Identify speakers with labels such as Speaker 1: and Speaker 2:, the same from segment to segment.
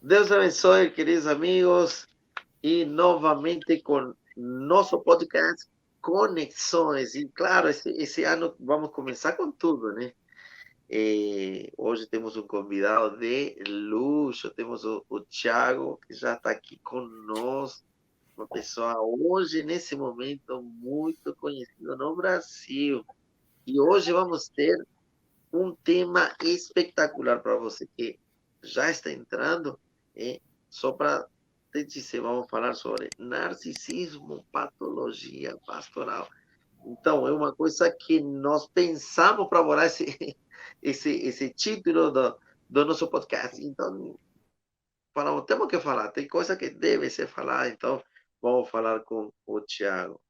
Speaker 1: Deus abençoe, queridos amigos, e novamente com nosso podcast Conexões. E claro, esse ano vamos começar com tudo, né? Hoje temos um convidado de luxo, temos o Thiago, que já está aqui conosco, uma pessoa hoje, nesse momento, muito conhecida no Brasil. E hoje vamos ter um tema espetacular para você que já está entrando, só para te dizer, vamos falar sobre narcisismo, patologia pastoral. Então, é uma coisa que nós pensamos para abordar esse título do nosso podcast. Então, falamos, temos que falar, tem coisa que deve ser falada, então vamos falar com o Tiago.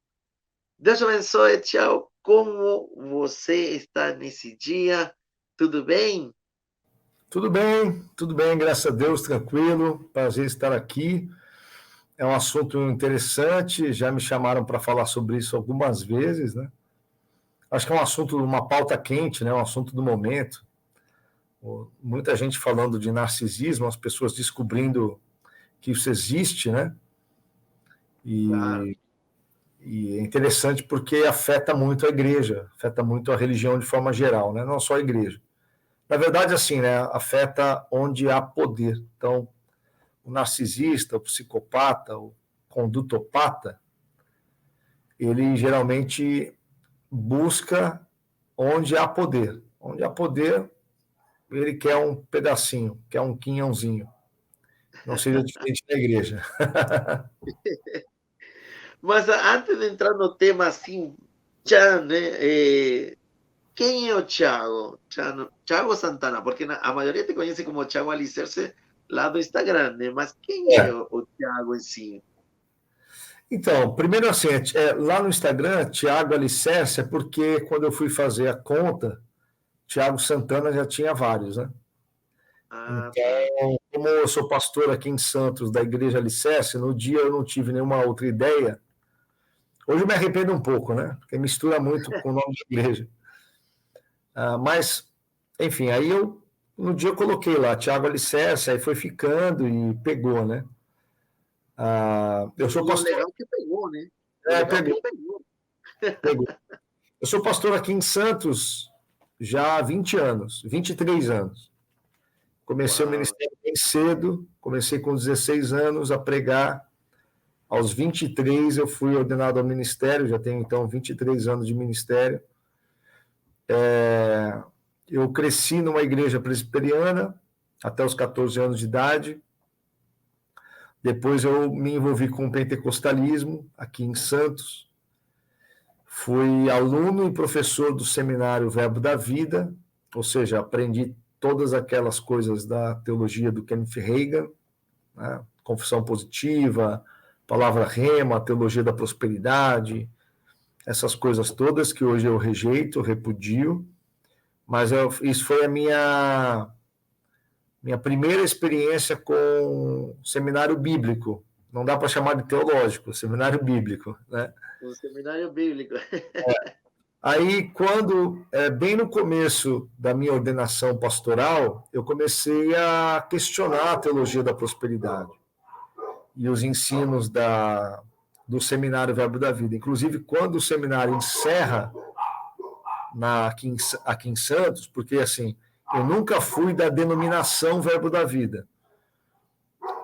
Speaker 1: Deus te abençoe, Tiago. Como você está nesse dia? Tudo bem?
Speaker 2: Tudo bem, graças a Deus, tranquilo. Prazer estar aqui. É um assunto interessante, já me chamaram para falar sobre isso algumas vezes, né? Acho que é um assunto, uma pauta quente, né? Um assunto do momento. Muita gente falando de narcisismo, as pessoas descobrindo que isso existe, né?
Speaker 1: Claro.
Speaker 2: E é interessante porque afeta muito a igreja, afeta muito a religião de forma geral, né? Não só a igreja. Na verdade, assim, né? Afeta onde há poder. Então, o narcisista, o psicopata, o condutopata, ele geralmente busca onde há poder. Onde há poder, ele quer um pedacinho, quer um quinhãozinho. Não seja diferente da igreja.
Speaker 1: Mas antes de entrar no tema assim, já, né? Quem é o Thiago? Thiago Santana, porque a maioria te conhece como Thiago Alicerce lá do Instagram, né? Mas quem é
Speaker 2: É.
Speaker 1: o Thiago em si?
Speaker 2: Então, primeiro assim, lá no Instagram, Thiago Alicerce, é porque quando eu fui fazer a conta, Thiago Santana já tinha vários, né?
Speaker 1: Ah, tá.
Speaker 2: Então, como eu sou pastor aqui em Santos, da Igreja Alicerce, no dia eu não tive nenhuma outra ideia. Hoje eu me arrependo um pouco, né? Porque mistura muito com o nome da igreja. Mas, enfim, no dia eu coloquei lá, Thiago Alicerce, aí foi ficando e pegou, né? Eu sou
Speaker 1: E o
Speaker 2: pastor.
Speaker 1: legal é que pegou, né? O legal é que
Speaker 2: Pegou,
Speaker 1: pegou.
Speaker 2: pegou. Eu sou pastor aqui em Santos já há 20 anos, 23 anos. Comecei o
Speaker 1: Uau.
Speaker 2: ministério bem cedo, comecei com 16 anos a pregar. Aos 23 eu fui ordenado ao ministério, já tenho então 23 anos de ministério. Eu cresci numa igreja presbiteriana até os 14 anos de idade. Depois eu me envolvi com o pentecostalismo aqui em Santos. Fui aluno e professor do seminário Verbo da Vida, ou seja, aprendi todas aquelas coisas da teologia do Kenneth Reagan, né? Confissão positiva, palavra rema, teologia da prosperidade, essas coisas todas que hoje eu rejeito, repudio, mas isso foi a minha primeira experiência com seminário bíblico. Não dá para chamar de teológico, seminário bíblico, né?
Speaker 1: Um seminário bíblico.
Speaker 2: Aí, bem no começo da minha ordenação pastoral, eu comecei a questionar a teologia da prosperidade e os ensinos do Seminário Verbo da Vida. Inclusive, quando o seminário encerra aqui em Santos, porque assim, eu nunca fui da denominação Verbo da Vida.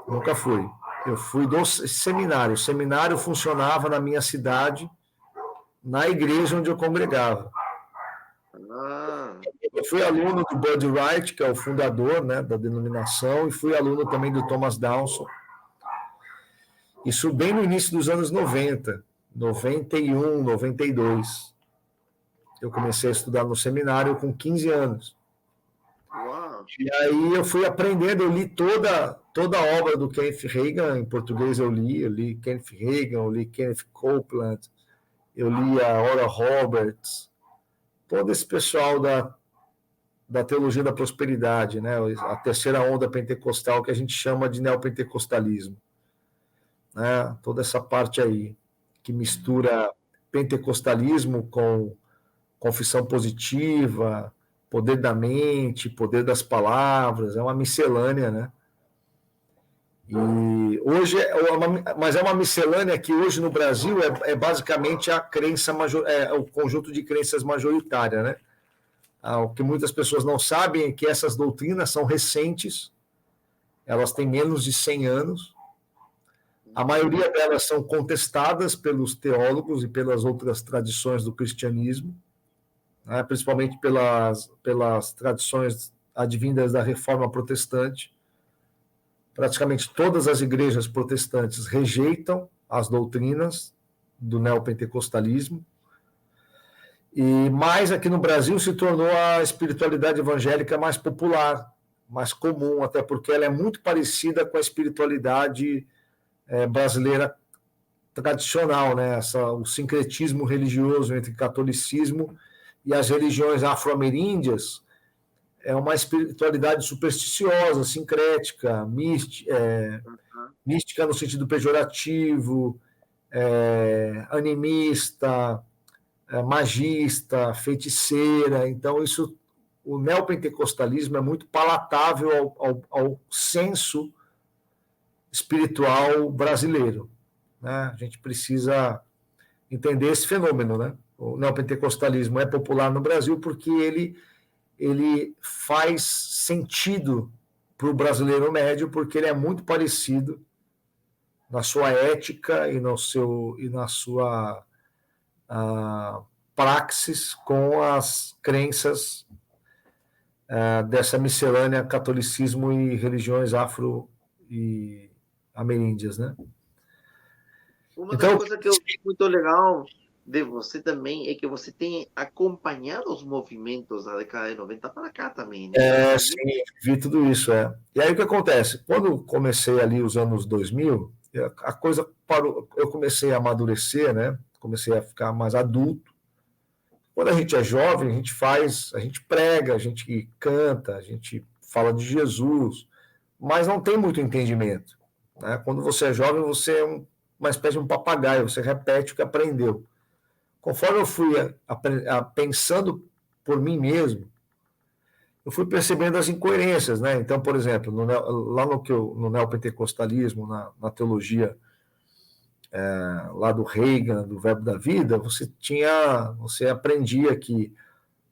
Speaker 2: Nunca fui. Eu fui do seminário. O seminário funcionava na minha cidade, na igreja onde eu congregava.
Speaker 1: Ah,
Speaker 2: Eu fui aluno do Bud Wright, que é o fundador, né, da denominação, e fui aluno também do Thomas Downson. Isso bem no início dos anos 90, 91, 92. Eu comecei a estudar no seminário com 15 anos.
Speaker 1: uau.
Speaker 2: E aí eu fui aprendendo, eu li toda a obra do Kenneth Reagan, em português eu li Kenneth Reagan, eu li Kenneth Copeland, eu li a Oral Roberts, todo esse pessoal da teologia da prosperidade, né? A terceira onda pentecostal, que a gente chama de neopentecostalismo. Né? Toda essa parte aí, que mistura pentecostalismo com confissão positiva, poder da mente, poder das palavras, é uma miscelânea, né? E hoje, mas é uma miscelânea que hoje no Brasil é basicamente a crença o conjunto de crenças majoritária, né? O que muitas pessoas não sabem é que essas doutrinas são recentes, elas têm menos de 100 anos, a maioria delas são contestadas pelos teólogos e pelas outras tradições do cristianismo, né? Principalmente pelas tradições advindas da Reforma Protestante. Praticamente todas as igrejas protestantes rejeitam as doutrinas do neopentecostalismo, e mais aqui no Brasil se tornou a espiritualidade evangélica mais popular, mais comum, até porque ela é muito parecida com a espiritualidade brasileira tradicional, né? O sincretismo religioso entre catolicismo e as religiões afro-ameríndias é uma espiritualidade supersticiosa, sincrética, mística no sentido pejorativo, animista, magista, feiticeira. Então, o neopentecostalismo é muito palatável ao senso espiritual brasileiro, né? A gente precisa entender esse fenômeno, né? O neopentecostalismo é popular no Brasil porque ele faz sentido para o brasileiro médio, porque ele é muito parecido na sua ética e na sua praxis com as crenças dessa miscelânea catolicismo e religiões afro e ameríndias, né?
Speaker 1: Uma das coisas que eu vi muito legal de você também é que você tem acompanhado os movimentos da década de 90 para cá também, né?
Speaker 2: Sim, vi tudo isso, E aí o que acontece? Quando comecei ali os anos 2000, a coisa parou, eu comecei a amadurecer, né? Comecei a ficar mais adulto. Quando a gente é jovem, a gente prega, a gente canta, a gente fala de Jesus, mas não tem muito entendimento, né? Quando você é jovem, você é uma espécie de um papagaio, você repete o que aprendeu. Conforme eu fui pensando por mim mesmo, eu fui percebendo as incoerências, né? Então, por exemplo, lá no neopentecostalismo, na teologia lá do Reagan, do Verbo da Vida, você aprendia que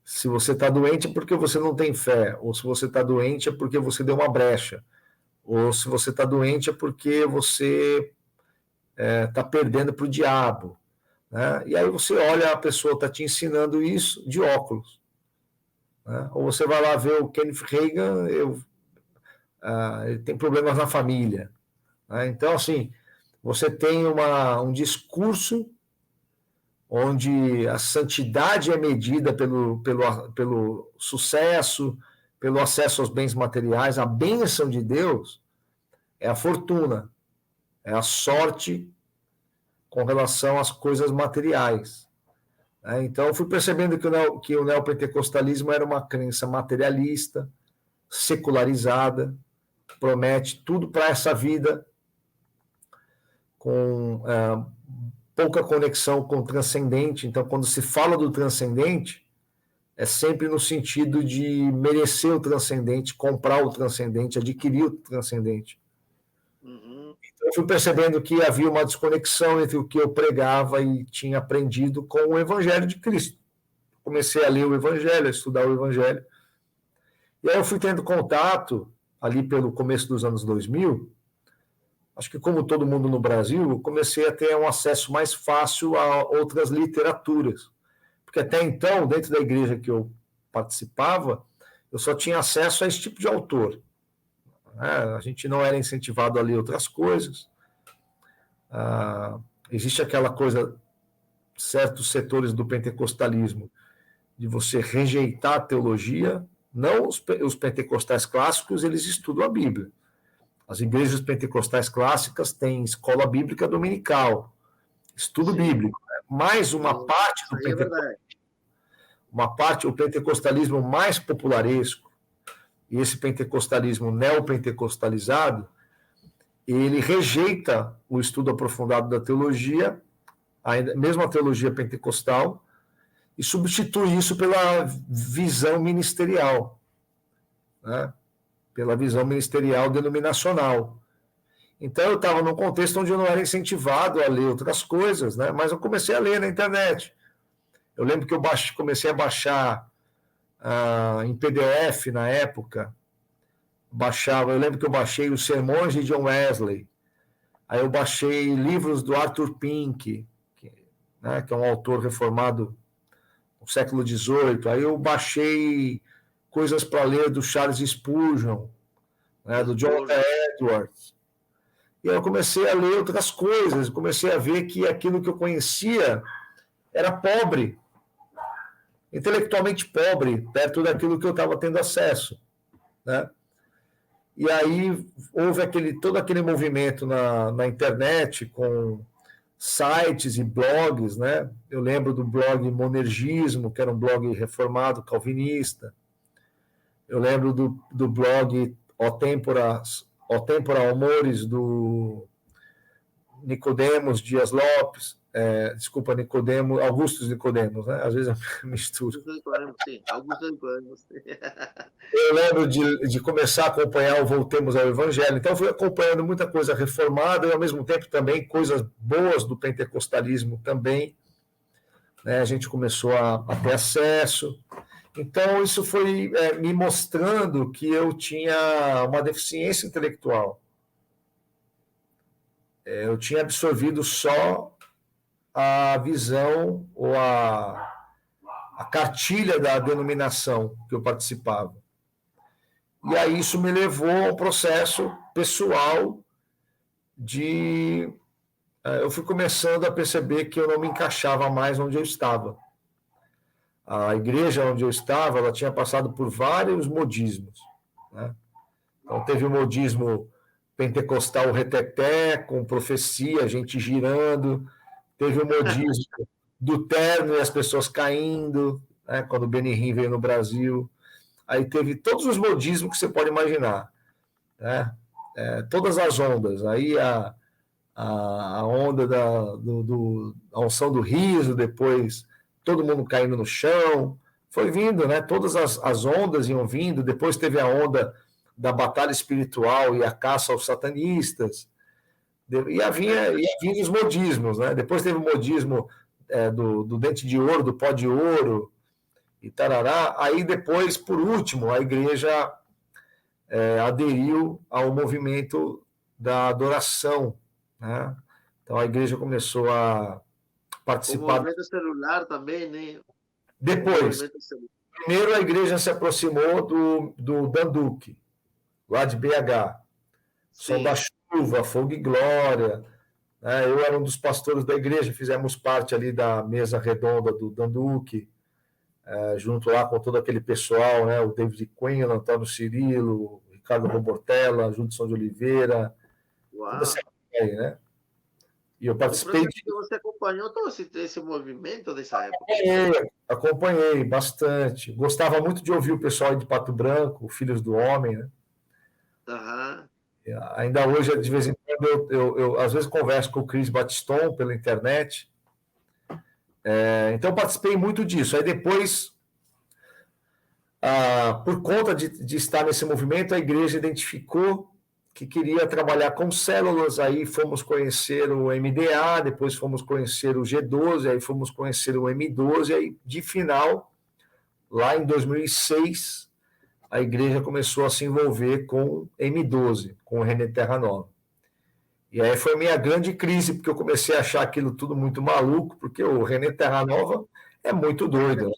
Speaker 2: se você está doente é porque você não tem fé, ou se você está doente é porque você deu uma brecha, ou se você está doente é porque você está perdendo para o diabo, né? E aí você olha, a pessoa está te ensinando isso de óculos, né? Ou você vai lá ver o Kenneth Reagan, ele tem problemas na família, né? Então, assim, você tem um discurso onde a santidade é medida pelo sucesso, pelo acesso aos bens materiais. A bênção de Deus é a fortuna, é a sorte com relação às coisas materiais. Então, eu fui percebendo que o neopentecostalismo era uma crença materialista, secularizada, promete tudo para essa vida, com pouca conexão com o transcendente. Então, quando se fala do transcendente, é sempre no sentido de merecer o transcendente, comprar o transcendente, adquirir o transcendente. Então, eu fui percebendo que havia uma desconexão entre o que eu pregava e tinha aprendido com o Evangelho de Cristo. Comecei a ler o Evangelho, a estudar o Evangelho. E aí eu fui tendo contato, ali pelo começo dos anos 2000, acho que como todo mundo no Brasil, eu comecei a ter um acesso mais fácil a outras literaturas. Porque até então, dentro da igreja que eu participava, eu só tinha acesso a esse tipo de autor. A gente não era incentivado a ler outras coisas. Existe aquela coisa, certos setores do pentecostalismo, de você rejeitar a teologia. Não os pentecostais clássicos, eles estudam a Bíblia. As igrejas pentecostais clássicas têm escola bíblica dominical, estudo bíblico. Mas uma parte uma parte, o pentecostalismo mais popularesco, e esse pentecostalismo neopentecostalizado, ele rejeita o estudo aprofundado da teologia, mesmo a teologia pentecostal, e substitui isso pela visão ministerial, né? Pela visão ministerial denominacional. Então, eu estava num contexto onde eu não era incentivado a ler outras coisas, né? Mas eu comecei a ler na internet. Eu lembro que eu comecei a baixar em PDF na época. Eu lembro que eu baixei os sermões de John Wesley. Aí eu baixei livros do Arthur Pink, que é um autor reformado no século XVIII. Aí eu baixei coisas para ler do Charles Spurgeon, né, do Jonathan Edwards. E aí eu comecei a ler outras coisas, comecei a ver que aquilo que eu conhecia era pobre, intelectualmente pobre, perto daquilo que eu estava tendo acesso, né? E aí houve todo aquele movimento na internet com sites e blogs, né? Eu lembro do blog Monergismo, que era um blog reformado calvinista. Eu lembro do blog O Tempora Amores, do Nicodemos Dias Lopes, Augustus Nicodemos, né? Às vezes eu misturo.
Speaker 1: Augusto Nicodemos.
Speaker 2: Eu lembro de começar a acompanhar o Voltemos ao Evangelho. Então, eu fui acompanhando muita coisa reformada e, ao mesmo tempo, também coisas boas do pentecostalismo também. Né? A gente começou a ter acesso. Então, isso foi me mostrando que eu tinha uma deficiência intelectual. Eu tinha absorvido só a visão ou a cartilha da denominação que eu participava. E aí isso me levou a um processo pessoal eu fui começando a perceber que eu não me encaixava mais onde eu estava. A igreja onde eu estava, ela tinha passado por vários modismos, né? Então teve o modismo pentecostal reteté, com profecia, gente girando. Teve o modismo do terno e as pessoas caindo, né, quando o Benihim veio no Brasil. Aí teve todos os modismos que você pode imaginar, né? Todas as ondas. Aí a onda a unção do riso, depois todo mundo caindo no chão. Foi vindo, né? Todas as ondas iam vindo. Depois teve a onda da batalha espiritual e a caça aos satanistas. E havia os modismos, né? Depois teve o modismo do dente de ouro, do pó de ouro, e tarará. Aí depois, por último, a igreja aderiu ao movimento da adoração, né? Então a igreja começou a participar.
Speaker 1: O movimento celular também, né?
Speaker 2: Depois, primeiro a igreja se aproximou do Danduque, lá de BH. Som da Chuva, Fogo e Glória. Eu era um dos pastores da igreja, fizemos parte ali da mesa redonda do Danduque, junto lá com todo aquele pessoal, né? O David Quinn, o Antônio Cirilo, o Ricardo Robortella, Judson de Oliveira, toda essa aí, né? E eu participei
Speaker 1: de... Você acompanhou todo esse movimento dessa época?
Speaker 2: Acompanhei bastante. Gostava muito de ouvir o pessoal de Pato Branco, Filhos do Homem, né?
Speaker 1: Uhum.
Speaker 2: Ainda hoje, de vez em quando, eu às vezes converso com o Cris Batiston pela internet. Então, eu participei muito disso. Aí depois, por conta de estar nesse movimento, a igreja identificou que queria trabalhar com células. Aí fomos conhecer o MDA, depois fomos conhecer o G12, aí fomos conhecer o M12, aí de final, lá em 2006, a igreja começou a se envolver com M12, com o René Terra Nova. E aí foi a minha grande crise, porque eu comecei a achar aquilo tudo muito maluco, porque o René Terra Nova é muito doido, né?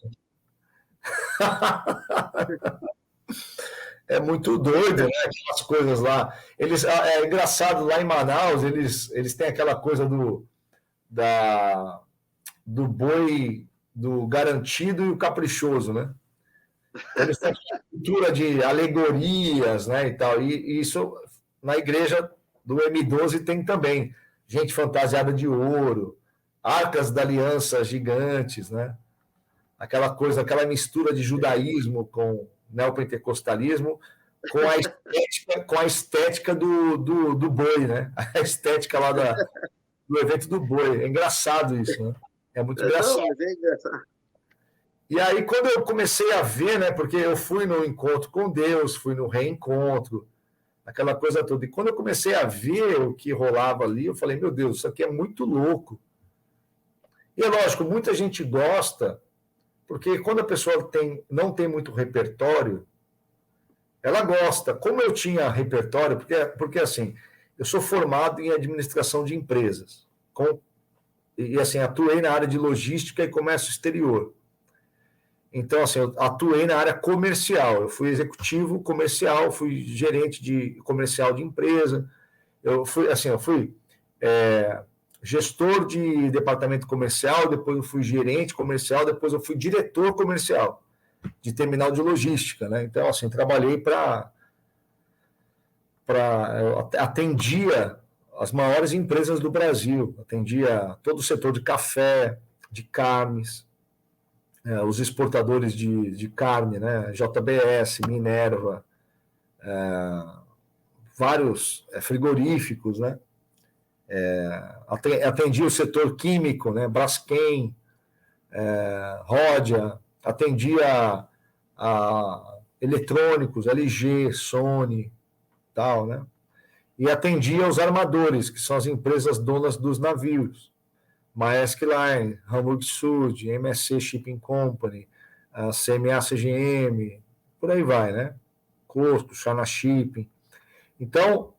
Speaker 2: É muito doido, né? Aquelas coisas lá. É engraçado, lá em Manaus, eles têm aquela coisa do boi, do garantido e o caprichoso, né? Eles têm uma cultura de alegorias, né, e tal. E isso na igreja do M12 tem também. Gente fantasiada de ouro, arcas da aliança gigantes, né? aquela coisa, aquela mistura de judaísmo com neopentecostalismo, com a estética do boi, né? A estética lá do evento do boi. É engraçado isso, né? É muito engraçado.
Speaker 1: Não, mas é engraçado.
Speaker 2: E aí, quando eu comecei a ver, né? Porque eu fui no encontro com Deus, fui no reencontro, aquela coisa toda. E quando eu comecei a ver o que rolava ali, eu falei, meu Deus, isso aqui é muito louco. E é lógico, muita gente gosta, porque quando a pessoa não tem muito repertório, ela gosta. Como eu tinha repertório, porque assim, eu sou formado em administração de empresas, e assim, atuei na área de logística e comércio exterior. Então, assim, eu atuei na área comercial, eu fui executivo comercial, fui gerente de comercial de empresa, eu fui gestor de departamento comercial, depois eu fui gerente comercial, depois eu fui diretor comercial de terminal de logística, né? Então, assim, trabalhei atendia as maiores empresas do Brasil, atendia todo o setor de café, de carnes, os exportadores de carne, né? JBS, Minerva, vários frigoríficos, né? Atendia o setor químico, né? Braskem, Ródia, atendia a eletrônicos, LG, Sony, tal, né? E atendia os armadores, que são as empresas donas dos navios, Maersk Line, Hamburg Süd, MSC Shipping Company, a CMA CGM, por aí vai, né? COSCO, China Shipping. Então,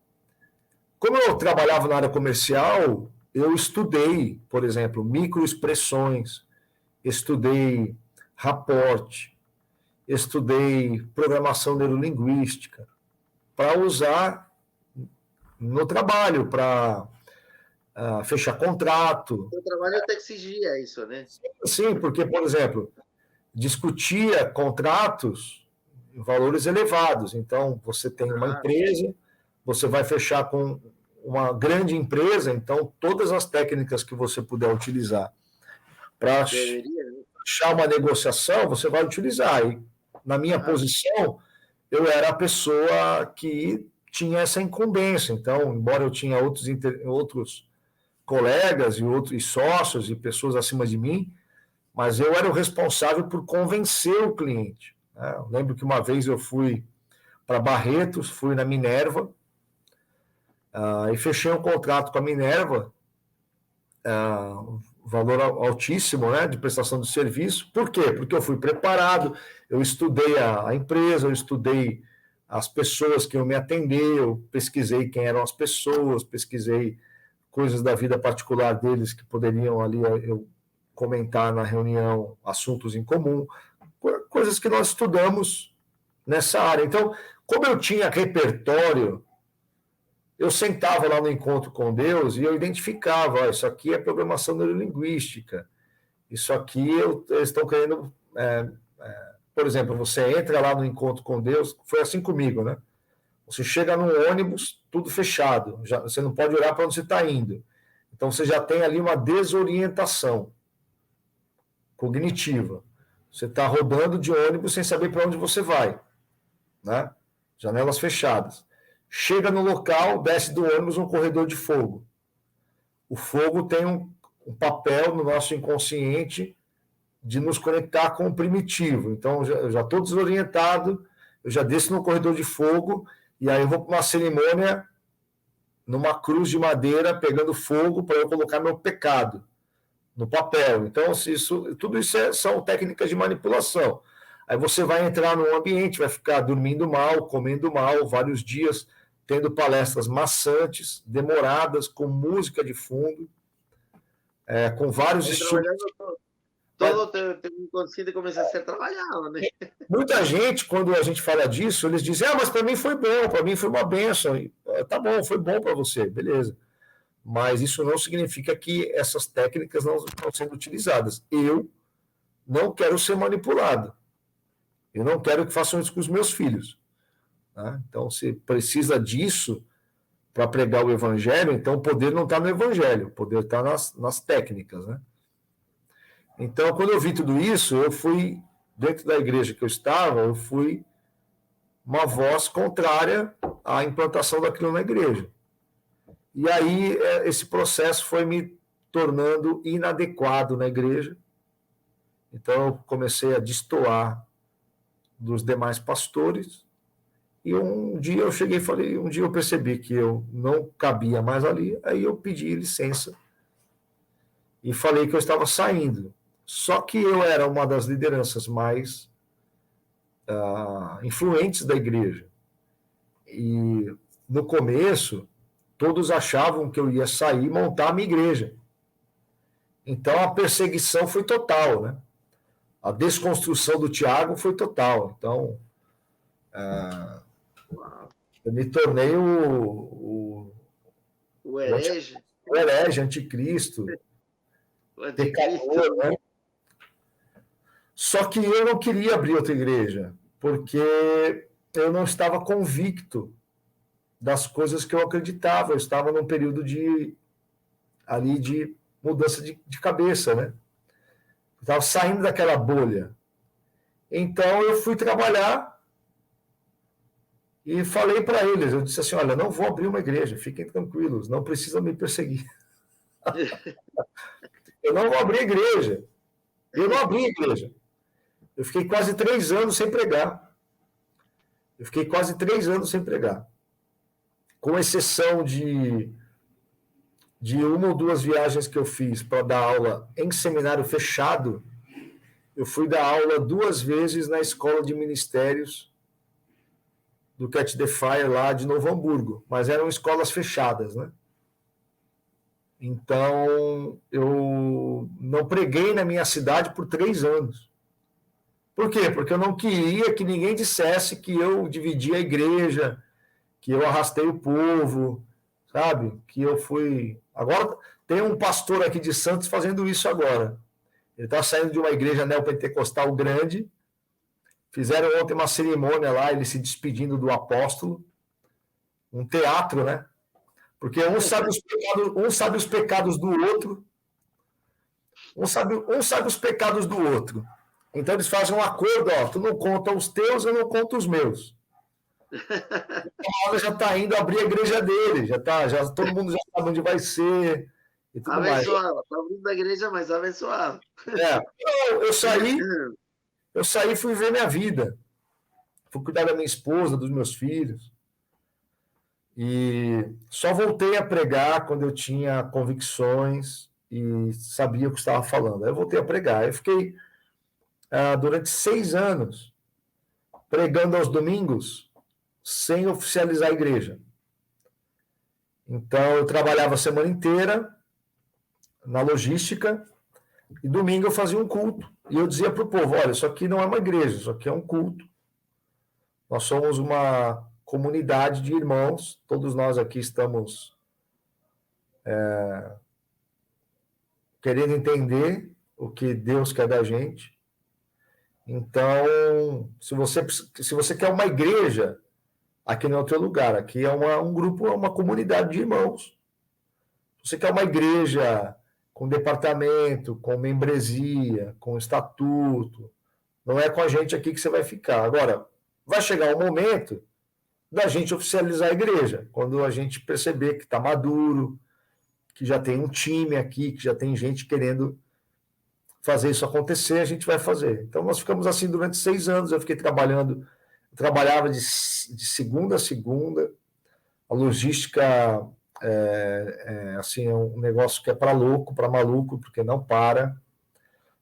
Speaker 2: como eu trabalhava na área comercial, eu estudei, por exemplo, microexpressões, estudei rapport, estudei programação neurolinguística, para usar no trabalho, para fechar contrato.
Speaker 1: O trabalho até exigia isso, né?
Speaker 2: Sim, porque, por exemplo, discutia contratos em valores elevados. Então, você tem uma empresa, você vai fechar com uma grande empresa, então todas as técnicas que você puder utilizar para fechar uma negociação, você vai utilizar. E, na minha posição, eu era a pessoa que tinha essa incumbência. Então, embora eu tinha outros colegas e sócios e pessoas acima de mim, mas eu era o responsável por convencer o cliente. Né? Eu lembro que uma vez eu fui para Barretos, fui na Minerva, e fechei um contrato com a Minerva, valor altíssimo, né, de prestação de serviço. Por quê? Porque eu fui preparado, eu estudei a empresa, eu estudei as pessoas que iam me atender, eu pesquisei quem eram as pessoas, pesquisei coisas da vida particular deles que poderiam ali eu comentar na reunião, assuntos em comum, coisas que nós estudamos nessa área. Então, como eu tinha repertório, eu sentava lá no encontro com Deus e eu identificava, isso aqui é programação neurolinguística, isso aqui eles estão querendo... por exemplo, você entra lá no encontro com Deus, foi assim comigo, né? Você chega num ônibus, tudo fechado, você não pode olhar para onde você está indo. Então, você já tem ali uma desorientação cognitiva. Você está rodando de ônibus sem saber para onde você vai, né? Janelas fechadas. Chega no local, desce do ônibus um corredor de fogo. O fogo tem um papel no nosso inconsciente de nos conectar com o primitivo. Então, eu já estou desorientado, eu já desço no corredor de fogo, e aí eu vou para uma cerimônia numa cruz de madeira pegando fogo para eu colocar meu pecado no papel. Então, tudo isso são técnicas de manipulação. Aí você vai entrar num ambiente, vai ficar dormindo mal, comendo mal, vários dias, tendo palestras maçantes, demoradas, com música de fundo, com vários estilos.
Speaker 1: Todo o teu inconsciente começa a ser trabalhado, né?
Speaker 2: Muita gente, quando a gente fala disso, eles dizem, mas para mim foi bom, para mim foi uma bênção. Tá bom, foi bom para você, beleza. Mas isso não significa que essas técnicas não estão sendo utilizadas. Eu não quero ser manipulado. Eu não quero que façam isso com os meus filhos. Tá? Então, se precisa disso para pregar o evangelho, então o poder não está no evangelho, o poder está nas técnicas. Né? Então, quando eu vi tudo isso, eu fui, dentro da igreja que eu estava, eu fui uma voz contrária à implantação daquilo na igreja. E aí, esse processo foi me tornando inadequado na igreja. Então, eu comecei a destoar dos demais pastores. E um dia eu cheguei e falei, um dia eu percebi que eu não cabia mais ali, aí eu pedi licença e falei que eu estava saindo. Só que eu era uma das lideranças mais influentes da igreja. E no começo, todos achavam que eu ia sair e montar a minha igreja. Então a perseguição foi total, né? A desconstrução do Tiago foi total. Então, eu me tornei
Speaker 1: o herege,
Speaker 2: o herege, anticristo, pecador, né? Só que eu não queria abrir outra igreja, porque eu não estava convicto das coisas que eu acreditava. Eu estava num período ali de mudança de cabeça, né? Eu estava saindo daquela bolha. Então eu fui trabalhar e falei para eles, eu disse assim, olha, não vou abrir uma igreja, fiquem tranquilos, não precisam me perseguir. Eu não vou abrir igreja. Eu não abri igreja. Eu fiquei quase 3 anos sem pregar. Com exceção de uma ou duas viagens que eu fiz para dar aula em seminário fechado, eu fui dar aula 2 vezes na escola de ministérios do Catch the Fire lá de Novo Hamburgo, mas eram escolas fechadas, né? Então, eu não preguei na minha cidade por 3 anos. Por quê? Porque eu não queria que ninguém dissesse que eu dividi a igreja, que eu arrastei o povo, sabe? Que eu fui... Agora, tem um pastor aqui de Santos fazendo isso agora. Ele está saindo de uma igreja neopentecostal grande. Fizeram ontem uma cerimônia lá, ele se despedindo do apóstolo. Um teatro, né? Porque um sabe os pecados do outro. Um sabe os pecados do outro. Então eles fazem um acordo, ó, tu não conta os teus, eu não conto os meus. Já está indo abrir a igreja dele, todo mundo já sabe onde vai ser e tudo
Speaker 1: abençoado, mais. Está abrindo a igreja, mas abençoado.
Speaker 2: Eu saí e fui ver minha vida. Fui cuidar da minha esposa, dos meus filhos. E só voltei a pregar quando eu tinha convicções e sabia o que estava falando. Aí eu voltei a pregar. Eu fiquei durante 6 anos pregando aos domingos sem oficializar a igreja. Então, eu trabalhava a semana inteira na logística e domingo eu fazia um culto. E eu dizia para o povo, olha, isso aqui não é uma igreja, isso aqui é um culto. Nós somos uma comunidade de irmãos, todos nós aqui estamos querendo entender o que Deus quer da gente. Então, se você quer uma igreja, aqui não é o teu lugar, aqui é um grupo, é uma comunidade de irmãos. Se você quer uma igreja com departamento, com membresia, com estatuto, não é com a gente aqui que você vai ficar. Agora, vai chegar o momento da gente oficializar a igreja, quando a gente perceber que está maduro, que já tem um time aqui, que já tem gente querendo fazer isso acontecer, a gente vai fazer. Então, nós ficamos assim durante 6 anos, eu trabalhava de segunda a segunda, a logística assim, é um negócio que é para louco, para maluco, porque não para.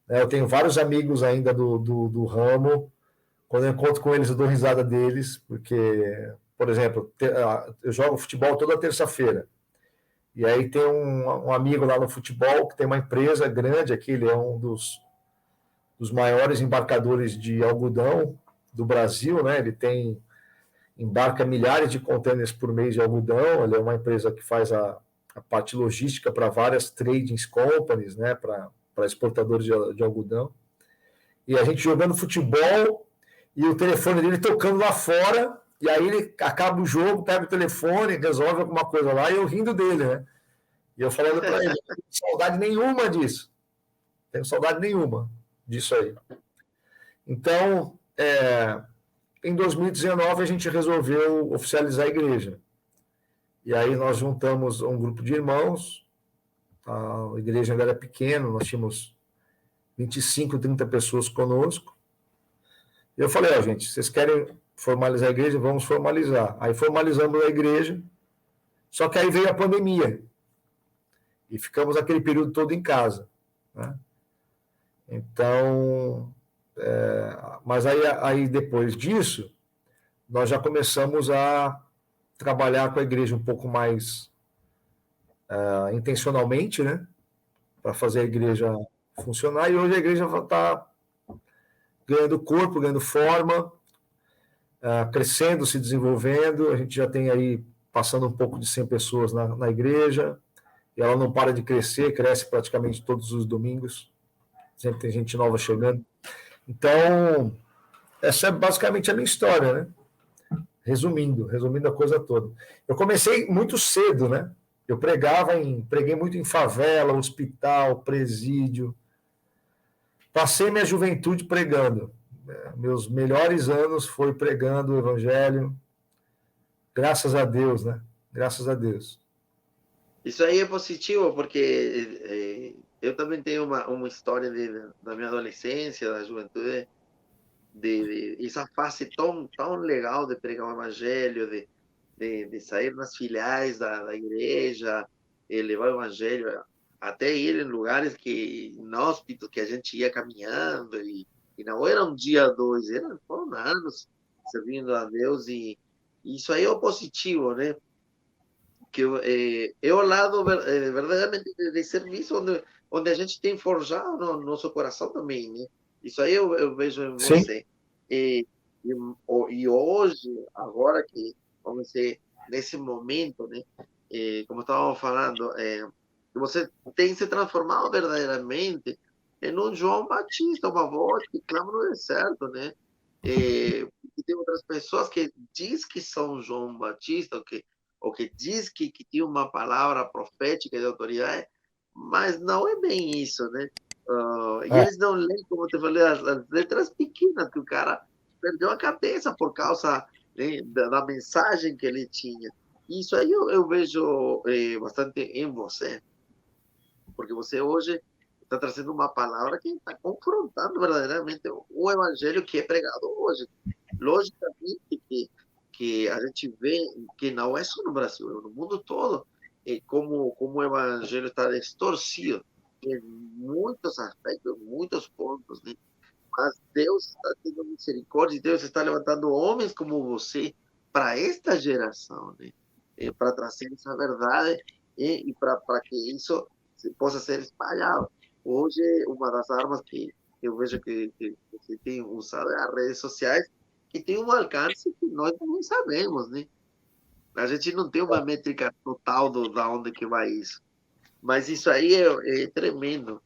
Speaker 2: Eu tenho vários amigos ainda do ramo, quando eu encontro com eles eu dou risada deles, porque, por exemplo, eu jogo futebol toda terça-feira, e aí tem um amigo lá no futebol que tem uma empresa grande aqui, ele é um dos maiores embarcadores de algodão do Brasil, né? Ele embarca milhares de contêineres por mês de algodão, ele é uma empresa que faz a parte logística para várias trading companies, né? Para exportadores de algodão. E a gente jogando futebol e o telefone dele tocando lá fora, e aí ele acaba o jogo, pega o telefone, resolve alguma coisa lá, e eu rindo dele, né? E eu falando para ele, não tenho saudade nenhuma disso. Tenho saudade nenhuma disso aí. Então, em 2019, a gente resolveu oficializar a igreja. E aí nós juntamos um grupo de irmãos, a igreja ainda era pequena, nós tínhamos 25, 30 pessoas conosco. E eu falei, gente, vocês querem formalizar a igreja? Vamos formalizar. Aí formalizamos a igreja, só que aí veio a pandemia. E ficamos aquele período todo em casa, né? Então, mas aí depois disso, nós já começamos a trabalhar com a igreja um pouco mais intencionalmente, né? Para fazer a igreja funcionar. E hoje a igreja está ganhando corpo, ganhando forma, crescendo, se desenvolvendo. A gente já tem aí passando um pouco de 100 pessoas na igreja. E ela não para de crescer, cresce praticamente todos os domingos. Sempre tem gente nova chegando. Então, essa é basicamente a minha história, né? Resumindo a coisa toda. Eu comecei muito cedo, né? Eu preguei muito em favela, hospital, presídio. Passei minha juventude pregando. Meus melhores anos foi pregando o evangelho. Graças a Deus, né? Graças a Deus.
Speaker 1: Isso aí é positivo, porque eu também tenho uma história da minha adolescência, da juventude, de essa fase tão legal de pregar o evangelho, de sair nas filiais da igreja, levar o evangelho, até ir em lugares inóspitos que a gente ia caminhando, e não era um dia, dois, foram anos servindo a Deus, e isso aí é o positivo, né? Que é o lado verdadeiramente de serviço onde a gente tem forjado no nosso coração também, né? Isso aí eu vejo em
Speaker 2: Sim.
Speaker 1: você. E hoje, agora que, vamos dizer, nesse momento, né? Como estávamos falando, que você tem se transformado verdadeiramente em um João Batista, uma voz que clama no deserto, né? E tem outras pessoas que diz que são João Batista, ou que diz que tem uma palavra profética de autoridade, mas não é bem isso, né? E eles não leem, como eu te falei, as letras pequenas, que o cara perdeu a cabeça por causa, né, da mensagem que ele tinha. Isso aí eu vejo bastante em você, porque você hoje está trazendo uma palavra que está confrontando verdadeiramente o evangelho que é pregado hoje. Logicamente que a gente vê que não é só no Brasil, é no mundo todo, como o evangelho está distorcido em muitos aspectos, muitos pontos, né? Mas Deus está tendo misericórdia, e Deus está levantando homens como você para esta geração, né? Para trazer essa verdade, e para que isso possa ser espalhado. Hoje, uma das armas que eu vejo que você tem usado é as redes sociais, que tem um alcance que nós não sabemos, né? A gente não tem uma métrica total da onde que vai isso. Mas isso aí é tremendo.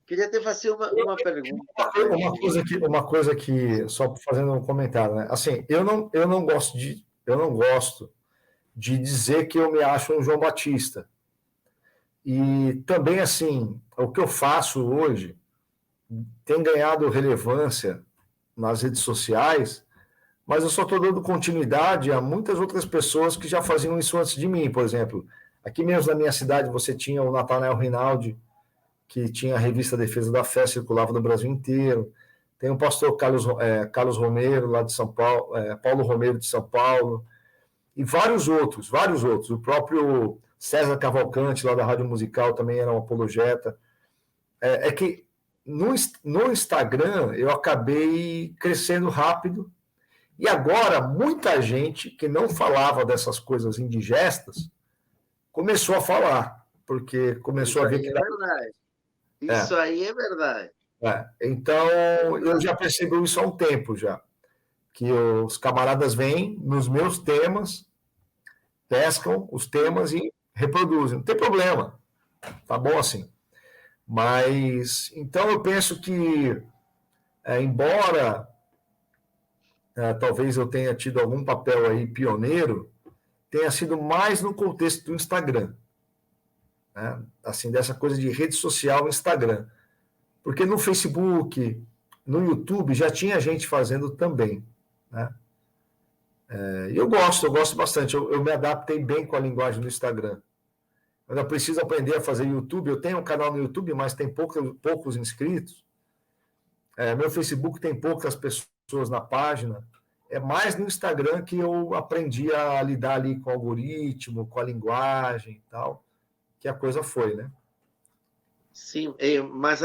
Speaker 1: Queria te fazer uma pergunta.
Speaker 2: Uma coisa que só fazendo um comentário, né? Assim, eu não gosto de dizer que eu me acho um João Batista. E também, assim, o que eu faço hoje tem ganhado relevância nas redes sociais, mas eu só estou dando continuidade a muitas outras pessoas que já faziam isso antes de mim. Por exemplo, aqui mesmo na minha cidade você tinha o Natanael Rinaldi, que tinha a revista Defesa da Fé, circulava no Brasil inteiro. Tem o pastor Carlos Romero, lá de São Paulo, Paulo Romero de São Paulo, e vários outros. O próprio César Cavalcante, lá da Rádio Musical, também era um apologeta. É que no Instagram eu acabei crescendo rápido, e agora muita gente que não falava dessas coisas indigestas começou a falar, porque começou
Speaker 1: Isso
Speaker 2: a ver
Speaker 1: aí
Speaker 2: que...
Speaker 1: é verdade. Isso aí é verdade.
Speaker 2: Então, eu já percebi isso há um tempo já, que os camaradas vêm nos meus temas, pescam os temas e reproduzem. Não tem problema, tá bom assim. Mas, então eu penso que, embora talvez eu tenha tido algum papel aí pioneiro, tenha sido mais no contexto do Instagram, né? Assim, dessa coisa de rede social, Instagram. Porque no Facebook, no YouTube, já tinha gente fazendo também, né? E eu gosto bastante. Eu me adaptei bem com a linguagem do Instagram. Eu ainda preciso aprender a fazer YouTube. Eu tenho um canal no YouTube, mas tem poucos inscritos. Meu Facebook tem poucas pessoas na página. É mais no Instagram que eu aprendi a lidar ali com o algoritmo, com a linguagem e tal, que a coisa foi, né?
Speaker 1: Sim, mas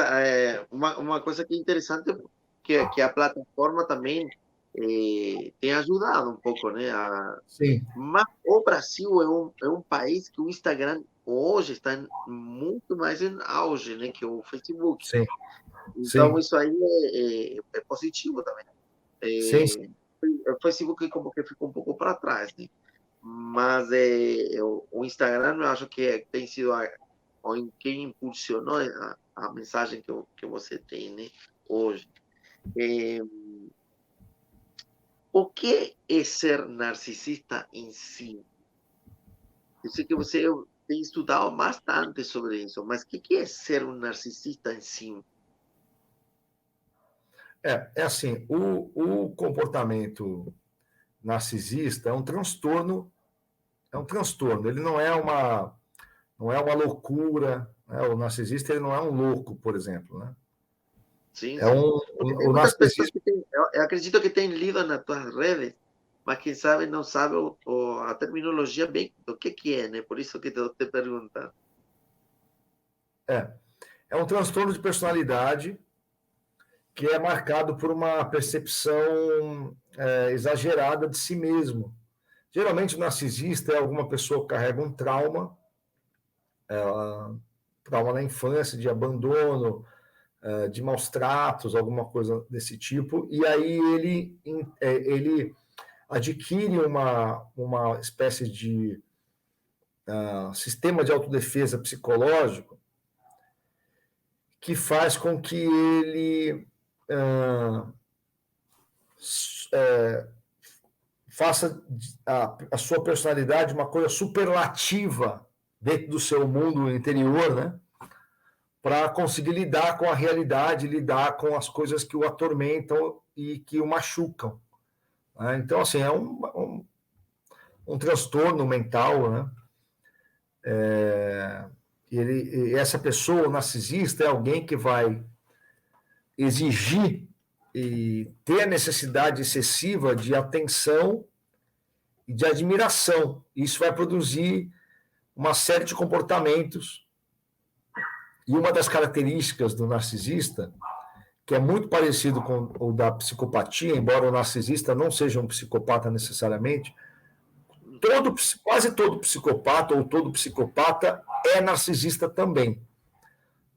Speaker 1: uma coisa que é interessante que a plataforma também tem ajudado um pouco, né?
Speaker 2: Sim,
Speaker 1: Mas o Brasil é um país que o Instagram hoje está muito mais em auge, né, que o Facebook.
Speaker 2: sim,
Speaker 1: Então,
Speaker 2: sim,
Speaker 1: isso aí é positivo também.
Speaker 2: sim,
Speaker 1: O Facebook como que ficou um pouco para trás, né? Mas o Instagram, eu acho que tem sido quem impulsionou a mensagem que você tem, né, hoje. É, o que é ser narcisista em si? Eu sei que você tem estudado bastante sobre isso, mas o que é ser um narcisista em si?
Speaker 2: é assim, o comportamento narcisista é um transtorno, ele não é uma loucura, né? O narcisista ele não é um louco, por exemplo, né?
Speaker 1: Sim,
Speaker 2: É
Speaker 1: sim. Porque tem
Speaker 2: o
Speaker 1: muitas pessoas
Speaker 2: narcisismo
Speaker 1: que têm, eu acredito que têm lido nas tuas redes, mas quem sabe não sabe a terminologia bem do que é, né? Por isso que estou te perguntando.
Speaker 2: é, é um transtorno de personalidade que é marcado por uma percepção exagerada de si mesmo. Geralmente o narcisista é alguma pessoa que carrega um trauma, trauma na infância, de abandono, de maus tratos, alguma coisa desse tipo, e aí ele adquire uma espécie de sistema de autodefesa psicológico que faz com que ele uh, faça a sua personalidade uma coisa superlativa dentro do seu mundo interior, né? Para conseguir lidar com a realidade, lidar com as coisas que o atormentam e que o machucam. Né? Então, assim, é um transtorno mental, né? Essa pessoa, o narcisista, é alguém que vai exigir e ter a necessidade excessiva de atenção e de admiração. Isso vai produzir uma série de comportamentos. E uma das características do narcisista, que é muito parecido com o da psicopatia, embora o narcisista não seja um psicopata necessariamente, quase todo psicopata ou todo psicopata é narcisista também.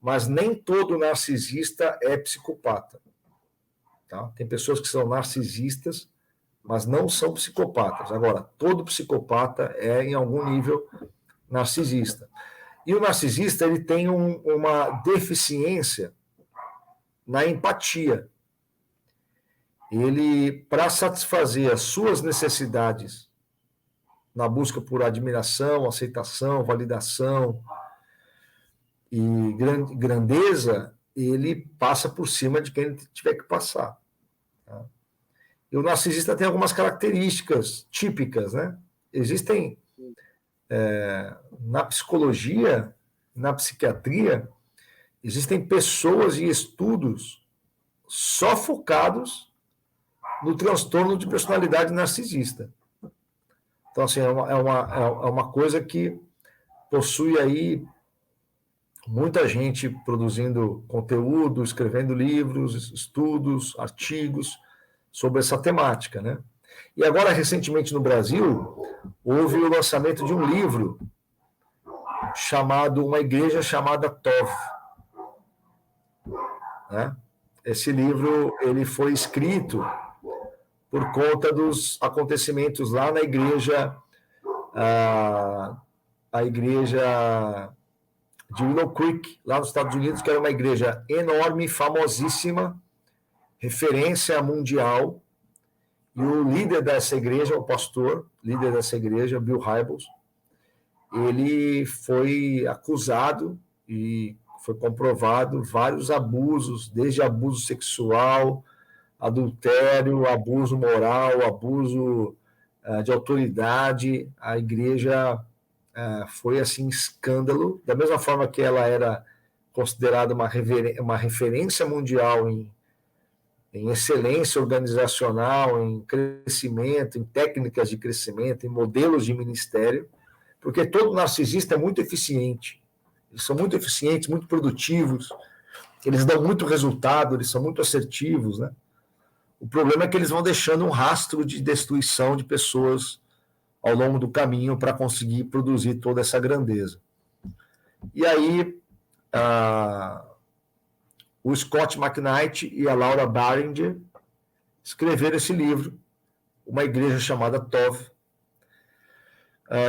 Speaker 2: Mas nem todo narcisista é psicopata. Tá? Tem pessoas que são narcisistas, mas não são psicopatas. Agora, todo psicopata é, em algum nível, narcisista. E o narcisista ele tem uma deficiência na empatia. Ele, para satisfazer as suas necessidades na busca por admiração, aceitação, validação e grandeza, ele passa por cima de quem ele tiver que passar. Tá? E o narcisista tem algumas características típicas, né? Existem, na psicologia, na psiquiatria, existem pessoas e estudos só focados no transtorno de personalidade narcisista. Então, assim, é uma coisa que possui aí muita gente produzindo conteúdo, escrevendo livros, estudos, artigos sobre essa temática, né? E agora, recentemente no Brasil, houve o lançamento de um livro chamado Uma Igreja Chamada Tov, né? Esse livro ele foi escrito por conta dos acontecimentos lá na igreja, a igreja de Willow Creek, lá nos Estados Unidos, que era uma igreja enorme, famosíssima, referência mundial, e o líder dessa igreja, o pastor, líder dessa igreja, Bill Hybels, ele foi acusado e foi comprovado vários abusos, desde abuso sexual, adultério, abuso moral, abuso de autoridade. A igreja foi assim escândalo, da mesma forma que ela era considerada uma referência mundial em excelência organizacional, em crescimento, em técnicas de crescimento, em modelos de ministério, porque todo narcisista é muito eficiente. Eles são muito eficientes, muito produtivos, eles dão muito resultado, eles são muito assertivos, né? O problema é que eles vão deixando um rastro de destruição de pessoas ao longo do caminho para conseguir produzir toda essa grandeza. E aí, o Scott McKnight e a Laura Barringer escreveram esse livro, Uma Igreja Chamada Tov,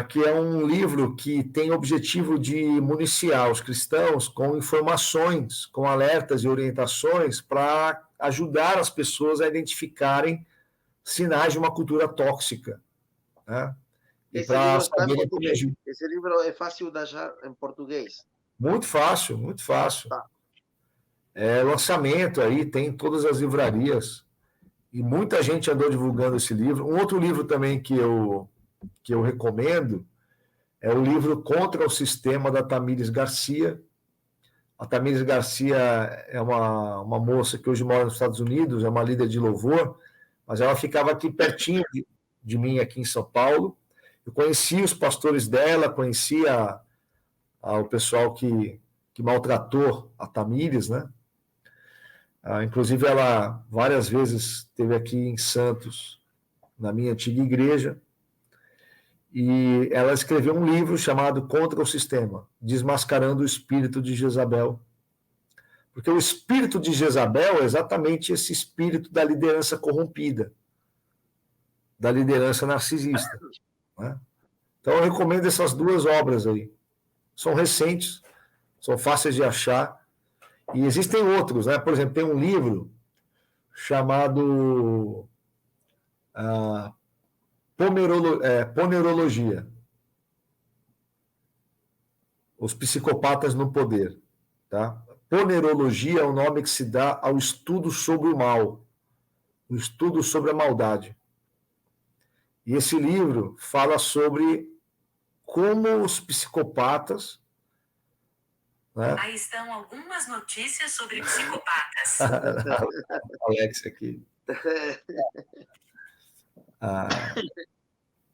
Speaker 2: que é um livro que tem o objetivo de municiar os cristãos com informações, com alertas e orientações para ajudar as pessoas a identificarem sinais de uma cultura tóxica, né?
Speaker 1: Esse livro está em português. Esse livro é fácil de achar em português?
Speaker 2: Muito fácil, muito fácil.
Speaker 1: Tá.
Speaker 2: É lançamento aí, tem em todas as livrarias. E muita gente andou divulgando esse livro. Um outro livro também que eu recomendo é o livro Contra o Sistema, da Tamires Garcia. A Tamires Garcia é uma moça que hoje mora nos Estados Unidos, é uma líder de louvor, mas ela ficava aqui pertinho de mim, aqui em São Paulo. Eu conhecia os pastores dela, conhecia o pessoal que maltratou a Tamires, né? Inclusive, ela várias vezes esteve aqui em Santos, na minha antiga igreja, e ela escreveu um livro chamado Contra o Sistema, Desmascarando o Espírito de Jezabel. Porque o espírito de Jezabel é exatamente esse espírito da liderança corrompida, da liderança narcisista, né? Então, eu recomendo essas duas obras aí. São recentes, são fáceis de achar, e existem outros, né? Por exemplo, tem um livro chamado Ponerologia. Os psicopatas no poder, tá? Ponerologia é o nome que se dá ao estudo sobre o mal, o estudo sobre a maldade. E esse livro fala sobre como os psicopatas... Né?
Speaker 3: Aí estão algumas notícias sobre psicopatas.
Speaker 2: Alex aqui.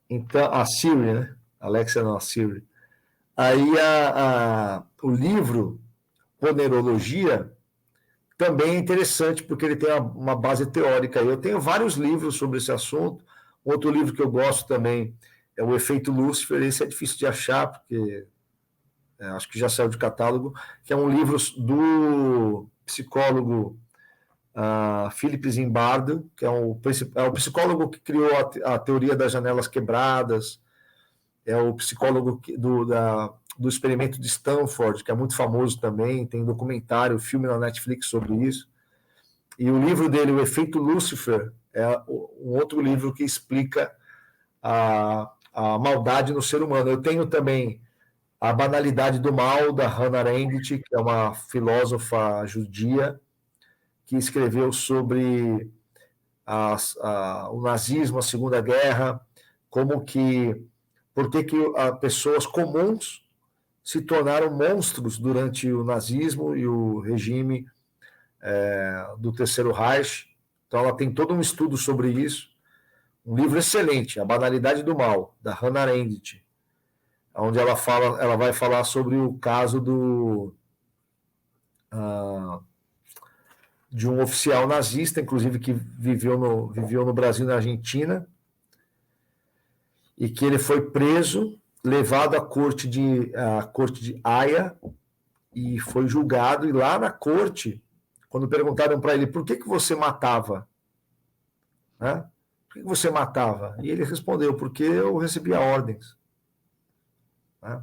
Speaker 2: Então, a Siri, né? Alexa não, a Siri. Aí o livro Ponerologia também é interessante, porque ele tem uma base teórica. Eu tenho vários livros sobre esse assunto. Outro livro que eu gosto também é O Efeito Lúcifer. Esse é difícil de achar, porque acho que já saiu de catálogo, que é um livro do psicólogo Philip Zimbardo, que é o psicólogo que criou a teoria das janelas quebradas, é o psicólogo do experimento de Stanford, que é muito famoso também, tem documentário, filme na Netflix sobre isso. E o livro dele, O Efeito Lúcifer, é um outro livro que explica a maldade no ser humano. Eu tenho também A Banalidade do Mal, da Hannah Arendt, que é uma filósofa judia, que escreveu sobre o nazismo, a Segunda Guerra, por que pessoas comuns se tornaram monstros durante o nazismo e o regime do Terceiro Reich. Então, ela tem todo um estudo sobre isso. Um livro excelente, A Banalidade do Mal, da Hannah Arendt, onde ela vai falar sobre o caso de um oficial nazista, inclusive, que viveu no Brasil e na Argentina, e que ele foi preso, levado à corte de Haia, e foi julgado, e lá na corte, quando perguntaram para ele, por que você matava? Né? Por que você matava? E ele respondeu, porque eu recebia ordens. Né?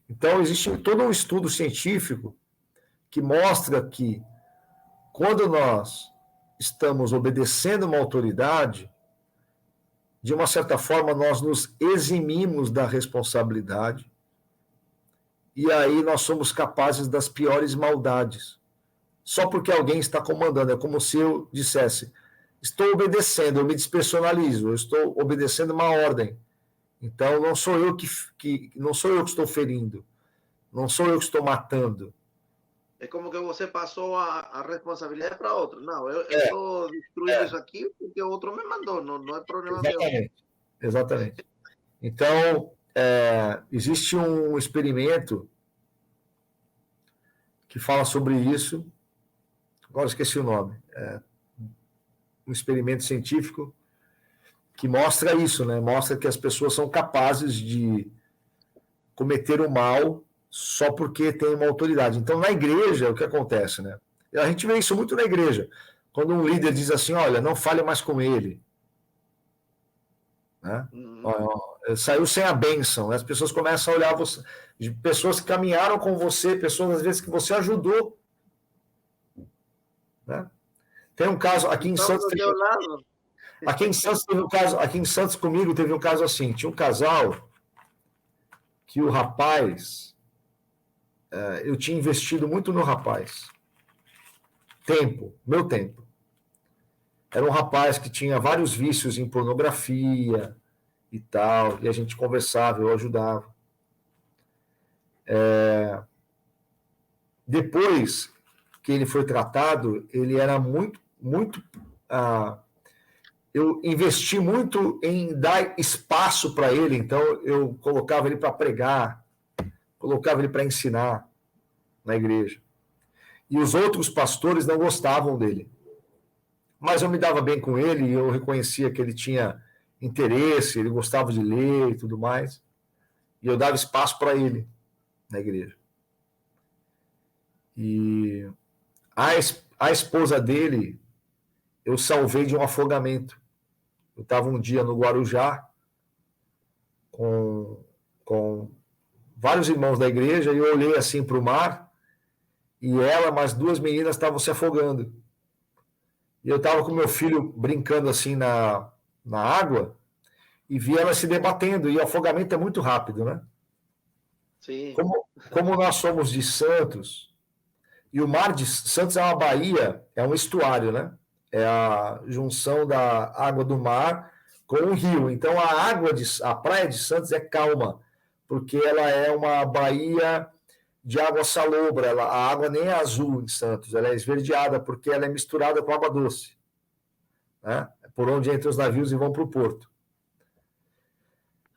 Speaker 2: Então, existe todo um estudo científico que mostra que, quando nós estamos obedecendo uma autoridade, de uma certa forma, nós nos eximimos da responsabilidade e aí nós somos capazes das piores maldades. Só porque alguém está comandando. É como se eu dissesse, estou obedecendo, eu me despersonalizo, eu estou obedecendo uma ordem. Então não sou eu que estou ferindo, não sou eu que estou matando.
Speaker 1: É como que você passou a responsabilidade para outro. Não, eu estou destruindo isso aqui porque o outro me mandou, não é problema meu.
Speaker 2: Exatamente. Então, existe um experimento que fala sobre isso, agora esqueci o nome, um experimento científico que mostra isso, né? Mostra que as pessoas são capazes de cometer o mal só porque tem uma autoridade. Então, na igreja, o que acontece, né? A gente vê isso muito na igreja. Quando um líder diz assim, olha, não fale mais com ele. Né? Saiu sem a bênção. Né? As pessoas começam a olhar você, de pessoas que caminharam com você, pessoas, às vezes, que você ajudou. Né? Tem um caso aqui em Santos... Aqui em Santos comigo teve um caso assim, tinha um casal que o rapaz, eu tinha investido muito no rapaz, meu tempo. Era um rapaz que tinha vários vícios em pornografia e tal, e a gente conversava, eu ajudava. Depois que ele foi tratado, ele era muito eu investi muito em dar espaço para ele, então eu colocava ele para pregar, colocava ele para ensinar na igreja. E os outros pastores não gostavam dele. Mas eu me dava bem com ele, e eu reconhecia que ele tinha interesse, ele gostava de ler e tudo mais. E eu dava espaço para ele na igreja. E a esposa dele, eu salvei de um afogamento. Eu estava um dia no Guarujá com vários irmãos da igreja e eu olhei assim para o mar e ela, mais duas meninas estavam se afogando. E eu estava com meu filho brincando assim na água e vi elas se debatendo, e o afogamento é muito rápido, né?
Speaker 1: Sim.
Speaker 2: Como nós somos de Santos, e o mar de Santos é uma baía, é um estuário, né? É a junção da água do mar com o rio. Então, a praia de Santos é calma, porque ela é uma baía de água salobra. A água nem é azul em Santos, ela é esverdeada, porque ela é misturada com água doce. Né? Por onde entram os navios e vão para o porto.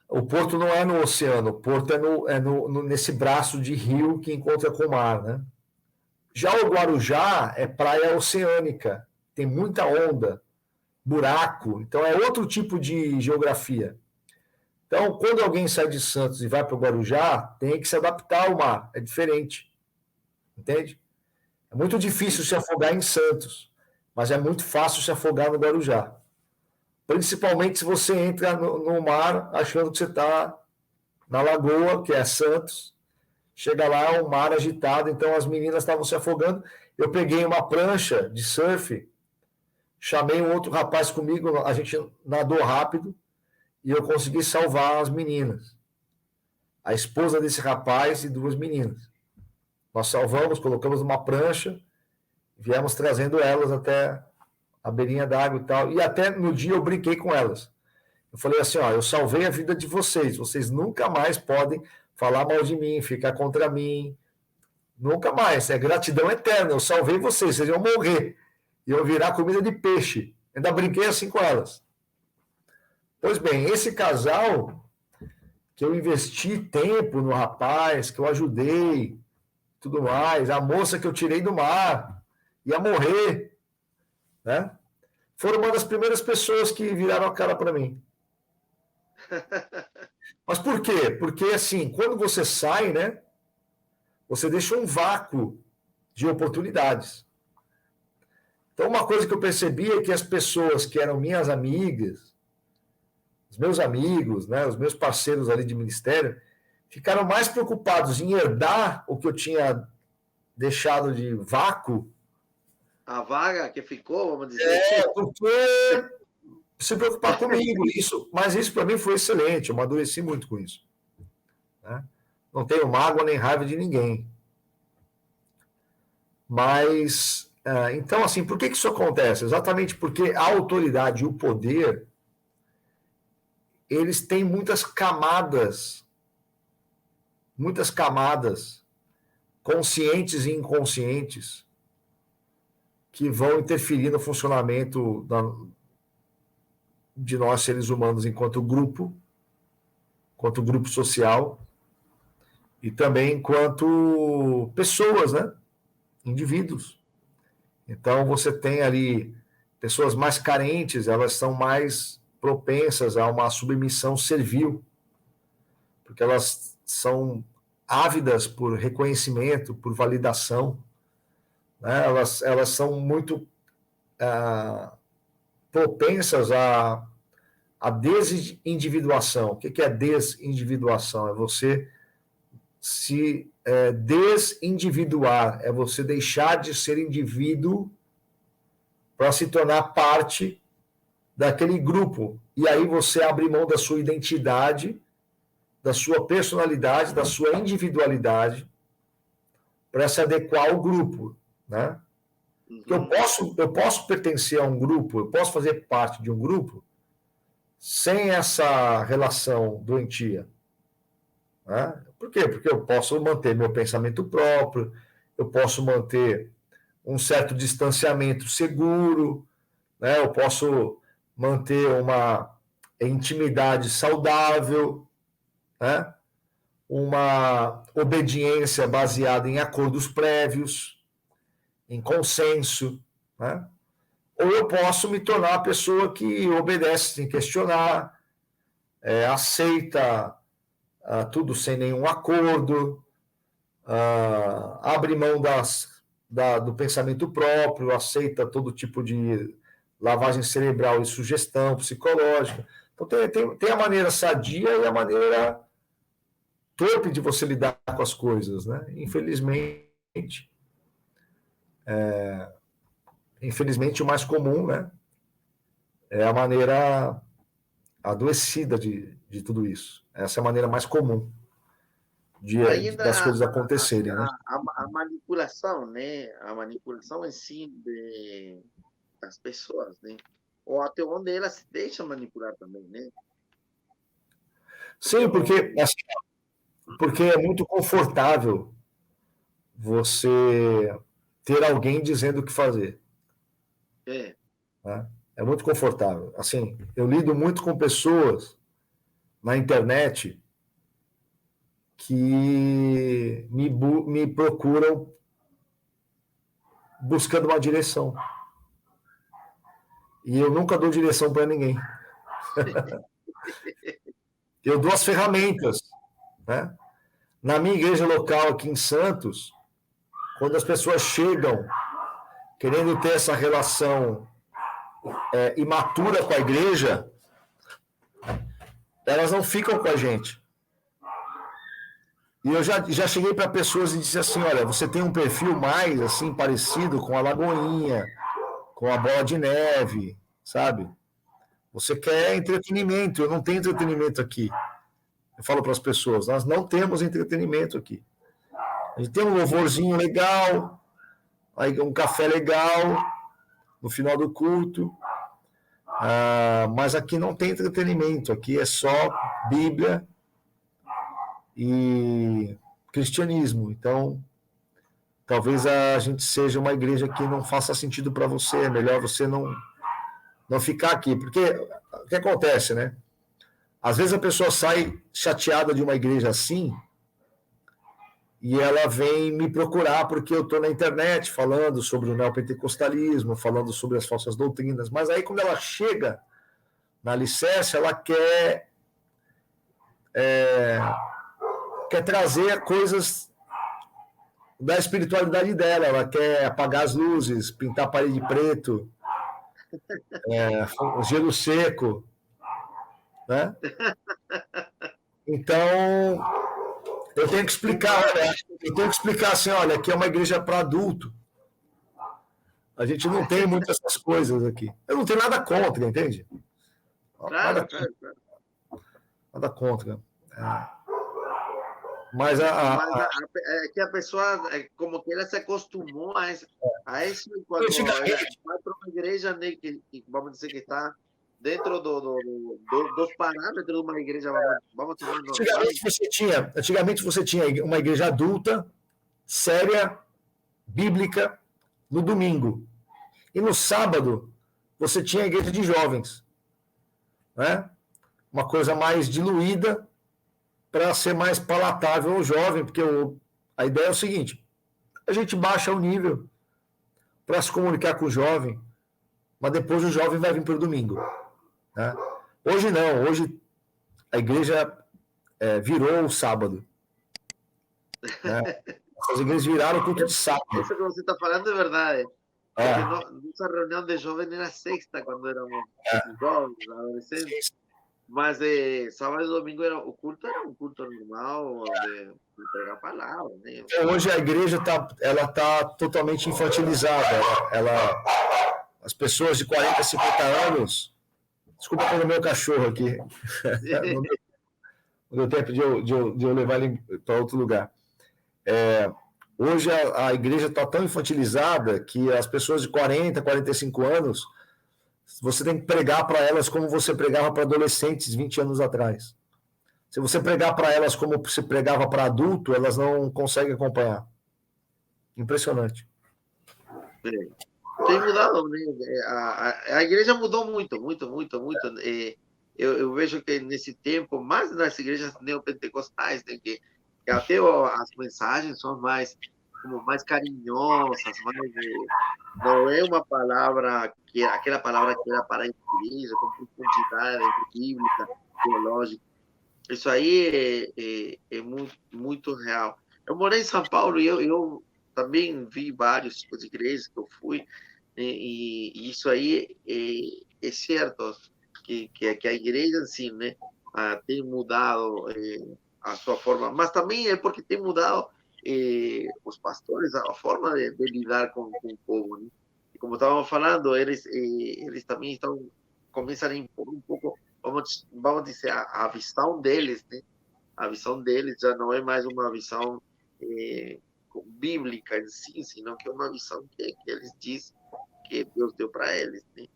Speaker 2: O porto não é no oceano, o porto é nesse braço de rio que encontra com o mar. Né? Já o Guarujá é praia oceânica, tem muita onda, buraco, então é outro tipo de geografia. Então, quando alguém sai de Santos e vai para o Guarujá, tem que se adaptar ao mar, é diferente, entende? É muito difícil se afogar em Santos, mas é muito fácil se afogar no Guarujá. Principalmente se você entra no mar achando que você está na lagoa, que é Santos, chega lá, é um mar agitado, então as meninas estavam se afogando, eu peguei uma prancha de surf, chamei um outro rapaz comigo, a gente nadou rápido e eu consegui salvar as meninas. A esposa desse rapaz e duas meninas. Nós salvamos, colocamos uma prancha, viemos trazendo elas até a beirinha d'água e tal. E até no dia eu brinquei com elas. Eu falei assim, ó, eu salvei a vida de vocês. Vocês nunca mais podem falar mal de mim, ficar contra mim. Nunca mais. É gratidão eterna. Eu salvei vocês, vocês iam morrer. Iam virar comida de peixe. Ainda brinquei assim com elas. Pois bem, esse casal que eu investi tempo no rapaz, que eu ajudei, tudo mais, a moça que eu tirei do mar, ia morrer, né? Foram uma das primeiras pessoas que viraram a cara para mim. Mas por quê? Porque, assim, quando você sai, né, você deixa um vácuo de oportunidades. Então, uma coisa que eu percebi é que as pessoas que eram minhas amigas, os meus amigos, né, os meus parceiros ali de ministério, ficaram mais preocupados em herdar o que eu tinha deixado de vácuo.
Speaker 1: A vaga que ficou, vamos dizer.
Speaker 2: Porque se preocupar comigo. Mas isso para mim foi excelente, eu amadureci muito com isso. Né? não tenho mágoa nem raiva de ninguém. Mas, então, assim, por que isso acontece? Exatamente porque a autoridade e o poder, eles têm muitas camadas, conscientes e inconscientes, que vão interferir no funcionamento de nós, seres humanos, enquanto grupo social, e também enquanto pessoas, né? Indivíduos. Então, você tem ali pessoas mais carentes, elas são mais propensas a uma submissão servil, porque elas são ávidas por reconhecimento, por validação, né? Elas são muito propensas à desindividuação. O que é desindividuação? É você se desindividuar, é você deixar de ser indivíduo para se tornar parte daquele grupo. E aí você abre mão da sua identidade, da sua personalidade, da sua individualidade, para se adequar ao grupo, né? Eu posso pertencer a um grupo, eu posso fazer parte de um grupo sem essa relação doentia, né? Por quê? Porque eu posso manter meu pensamento próprio, eu posso manter um certo distanciamento seguro, né? Eu posso manter uma intimidade saudável, né? Uma obediência baseada em acordos prévios, em consenso, né? Ou eu posso me tornar a pessoa que obedece sem questionar, aceita tudo sem nenhum acordo, abre mão do pensamento próprio, aceita todo tipo de lavagem cerebral e sugestão psicológica. Então, tem a maneira sadia e a maneira torpe de você lidar com as coisas, né? Infelizmente, o mais comum, né, é a maneira adoecida de tudo isso. Essa é a maneira mais comum das coisas acontecerem, né?
Speaker 1: A manipulação, né? A manipulação em si das pessoas, né? Ou até onde elas se deixam manipular também, né?
Speaker 2: Sim, porque é muito confortável você ter alguém dizendo o que fazer. Né? É muito confortável. Assim, eu lido muito com pessoas na internet que me procuram buscando uma direção. E eu nunca dou direção para ninguém. Eu dou as ferramentas, né? Na minha igreja local aqui em Santos, quando as pessoas chegam querendo ter essa relação imatura com a igreja, elas não ficam com a gente. E eu já cheguei para pessoas e disse assim, olha, você tem um perfil mais assim parecido com a Lagoinha, com a Bola de Neve, sabe? Você quer entretenimento, eu não tenho entretenimento aqui. Eu falo para as pessoas, nós não temos entretenimento aqui. A gente tem um louvorzinho legal, um café legal no final do culto, mas aqui não tem entretenimento, aqui é só Bíblia e cristianismo. Então, talvez a gente seja uma igreja que não faça sentido para você, é melhor você não ficar aqui, porque o que acontece, né? Às vezes a pessoa sai chateada de uma igreja assim e ela vem me procurar porque eu estou na internet falando sobre o neopentecostalismo, falando sobre as falsas doutrinas, mas aí quando ela chega na alicerce, ela quer trazer coisas da espiritualidade dela, ela quer apagar as luzes, pintar a parede de preto, gelo seco, né? Então, eu tenho que explicar assim, olha, aqui é uma igreja para adulto. A gente não tem muitas essas coisas aqui. Eu não tenho nada contra, entende?
Speaker 1: Claro.
Speaker 2: Nada contra. Mas
Speaker 1: é que a pessoa, como que ela se acostumou a isso, e quando ela vai para uma igreja, né, que vamos dizer que está dentro dos parâmetros de uma igreja, vamos chamar normal.
Speaker 2: Antigamente você tinha uma igreja adulta, séria, bíblica, no domingo. E no sábado, você tinha a igreja de jovens. Né? Uma coisa mais diluída para ser mais palatável ao jovem, porque a ideia é o seguinte, a gente baixa o nível para se comunicar com o jovem, mas depois o jovem vai vir para o domingo. Né? Hoje não, hoje a igreja virou o sábado. Né? As igrejas viraram o culto de sábado.
Speaker 1: Isso que você está falando é verdade. Porque nossa reunião de jovens era sexta, quando éramos jovens, adolescentes. Mas sábado e domingo era um culto normal de pregar a palavra. Né?
Speaker 2: Hoje a igreja tá totalmente infantilizada. As pessoas de 40, 50 anos... Desculpa pelo meu cachorro aqui. Não deu tempo de eu levar ele para outro lugar. Hoje a igreja está tão infantilizada que as pessoas de 40, 45 anos, você tem que pregar para elas como você pregava para adolescentes 20 anos atrás. Se você pregar para elas como você pregava para adulto, elas não conseguem acompanhar. Impressionante.
Speaker 1: Tem mudado, né? A igreja mudou muito. Eu vejo que nesse tempo, mais nas igrejas neopentecostais, né, que até as mensagens são mais carinhosas, não é uma palavra aquela palavra que era para a igreja, com profundidade bíblica, teológica. Isso aí é muito real. Eu morei em São Paulo e eu também vi vários tipos de igrejas que eu fui, e isso aí é certo, que a igreja, assim, né, tem mudado a sua forma, mas também é porque tem mudado os pastores, a forma de lidar com o povo, né? E como estávamos falando, eles também começam a impor um pouco, vamos dizer, a visão deles, né? A visão deles já não é mais uma visão bíblica em si, senão que é uma visão que eles dizem que Deus deu para eles, né?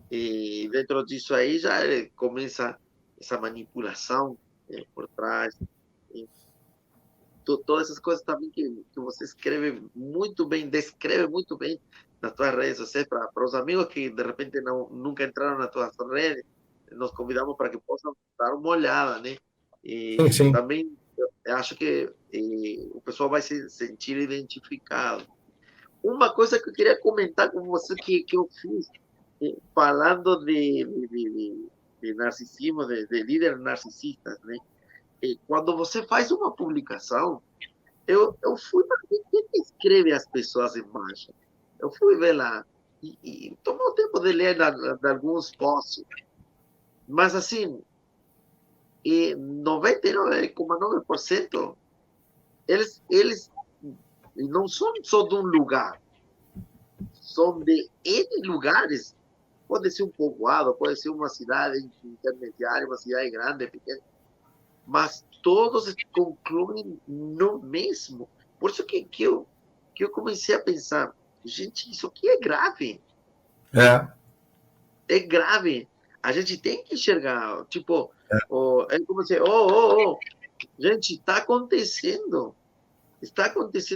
Speaker 1: E dentro disso aí já começa essa manipulação por trás. Todas essas coisas também que você escreve muito bem, descreve muito bem nas tuas redes sociais, para os amigos que de repente nunca entraram nas tuas redes, nos convidamos para que possam dar uma olhada, né? E
Speaker 2: sim.
Speaker 1: também eu acho que o pessoal vai se sentir identificado. Uma coisa que eu queria comentar com você que eu fiz, falando de narcisismo, de líderes narcisistas, né? Quando você faz uma publicação, eu fui para ver quem escreve as pessoas embaixo. Eu fui ver lá e tomou o tempo de ler de alguns posts. Mas, assim, 99,9% eles não são só de um lugar, são de N lugares. Pode ser um povoado, pode ser uma cidade intermediária, uma cidade grande, pequena, mas todos concluem no mesmo. Por isso que eu comecei a pensar, gente, isso aqui é grave. É grave. A gente tem que enxergar, tipo, é como se, gente, está acontecendo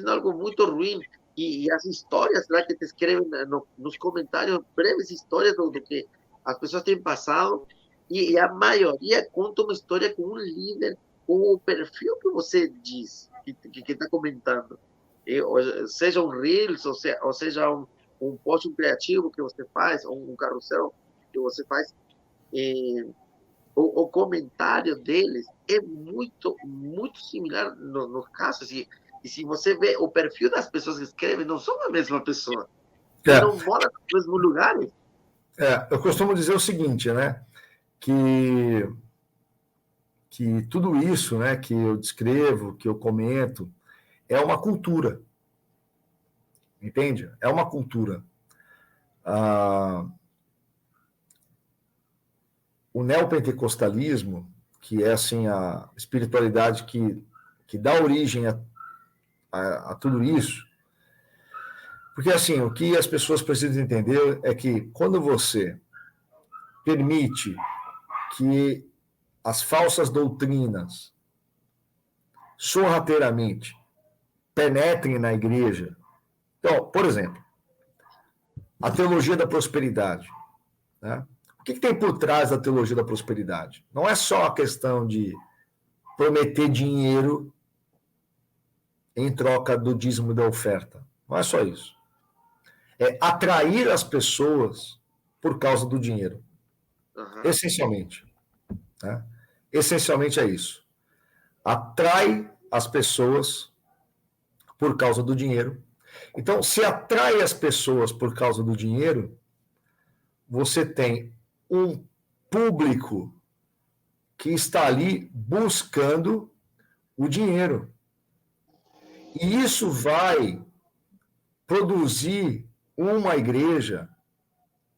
Speaker 1: algo muito ruim. E as histórias lá que te escrevem nos comentários, breves histórias do que as pessoas têm passado, e a maioria conta uma história com um líder, com o perfil que você diz, que está comentando. Seja um Reels, ou seja um post criativo que você faz, ou um carrossel que você faz, o comentário deles é muito similar nos casos. E se você vê o perfil das pessoas que escrevem, não são a mesma pessoa. Não moram nos mesmos lugares.
Speaker 2: Eu costumo dizer o seguinte, né? Que tudo isso, né, que eu descrevo, que eu comento, é uma cultura. Entende? É uma cultura. O neopentecostalismo, que é assim a espiritualidade que que dá origem a tudo isso. Porque, assim, o que as pessoas precisam entender é que quando você permite que as falsas doutrinas sorrateiramente penetrem na igreja. Então, por exemplo, a teologia da prosperidade. Né? O que tem por trás da teologia da prosperidade? Não é só a questão de prometer dinheiro em troca do dízimo e da oferta. Não é só isso. É atrair as pessoas por causa do dinheiro. Essencialmente. Né? Essencialmente é isso. Atrai as pessoas por causa do dinheiro. Então, se atrai as pessoas por causa do dinheiro, você tem um público que está ali buscando o dinheiro. E isso vai produzir uma igreja,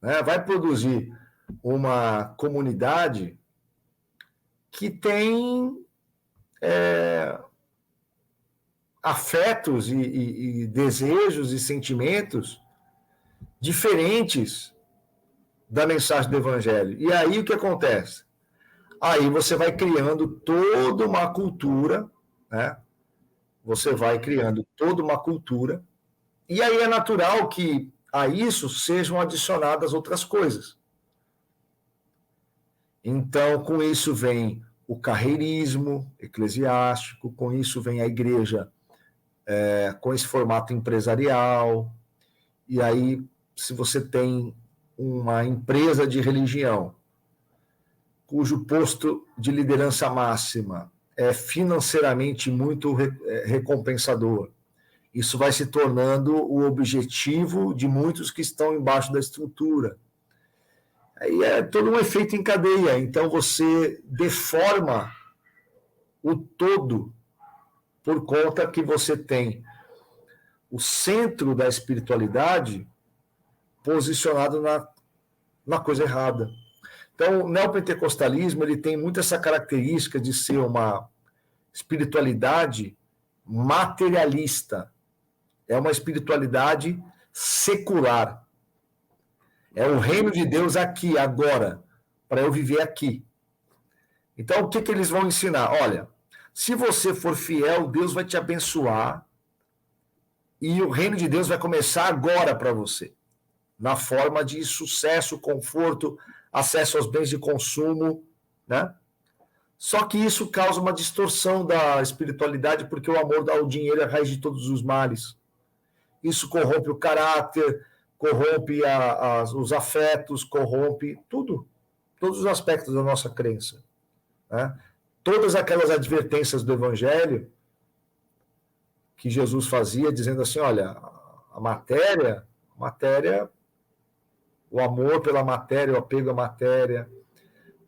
Speaker 2: né? Vai produzir uma comunidade que tem afetos e desejos e sentimentos diferentes da mensagem do evangelho. E aí o que acontece? Aí você vai criando toda uma cultura, né? Você vai criando toda uma cultura, e aí é natural que a isso sejam adicionadas outras coisas. Então, com isso vem o carreirismo eclesiástico, com isso vem a igreja com esse formato empresarial, e aí, se você tem uma empresa de religião, cujo posto de liderança máxima é financeiramente muito recompensador, isso vai se tornando o objetivo de muitos que estão embaixo da estrutura. Aí é todo um efeito em cadeia, então você deforma o todo por conta que você tem o centro da espiritualidade posicionado na coisa errada. Então, o neopentecostalismo ele tem muito essa característica de ser uma espiritualidade materialista. É uma espiritualidade secular. É o reino de Deus aqui, agora, para eu viver aqui. Então, o que eles vão ensinar? Olha, se você for fiel, Deus vai te abençoar e o reino de Deus vai começar agora para você, na forma de sucesso, conforto, acesso aos bens de consumo, né? Só que isso causa uma distorção da espiritualidade, porque o amor ao dinheiro é a raiz de todos os males. Isso corrompe o caráter, corrompe os afetos, corrompe tudo, todos os aspectos da nossa crença. Né? Todas aquelas advertências do Evangelho que Jesus fazia, dizendo assim, olha, a matéria, o amor pela matéria, o apego à matéria,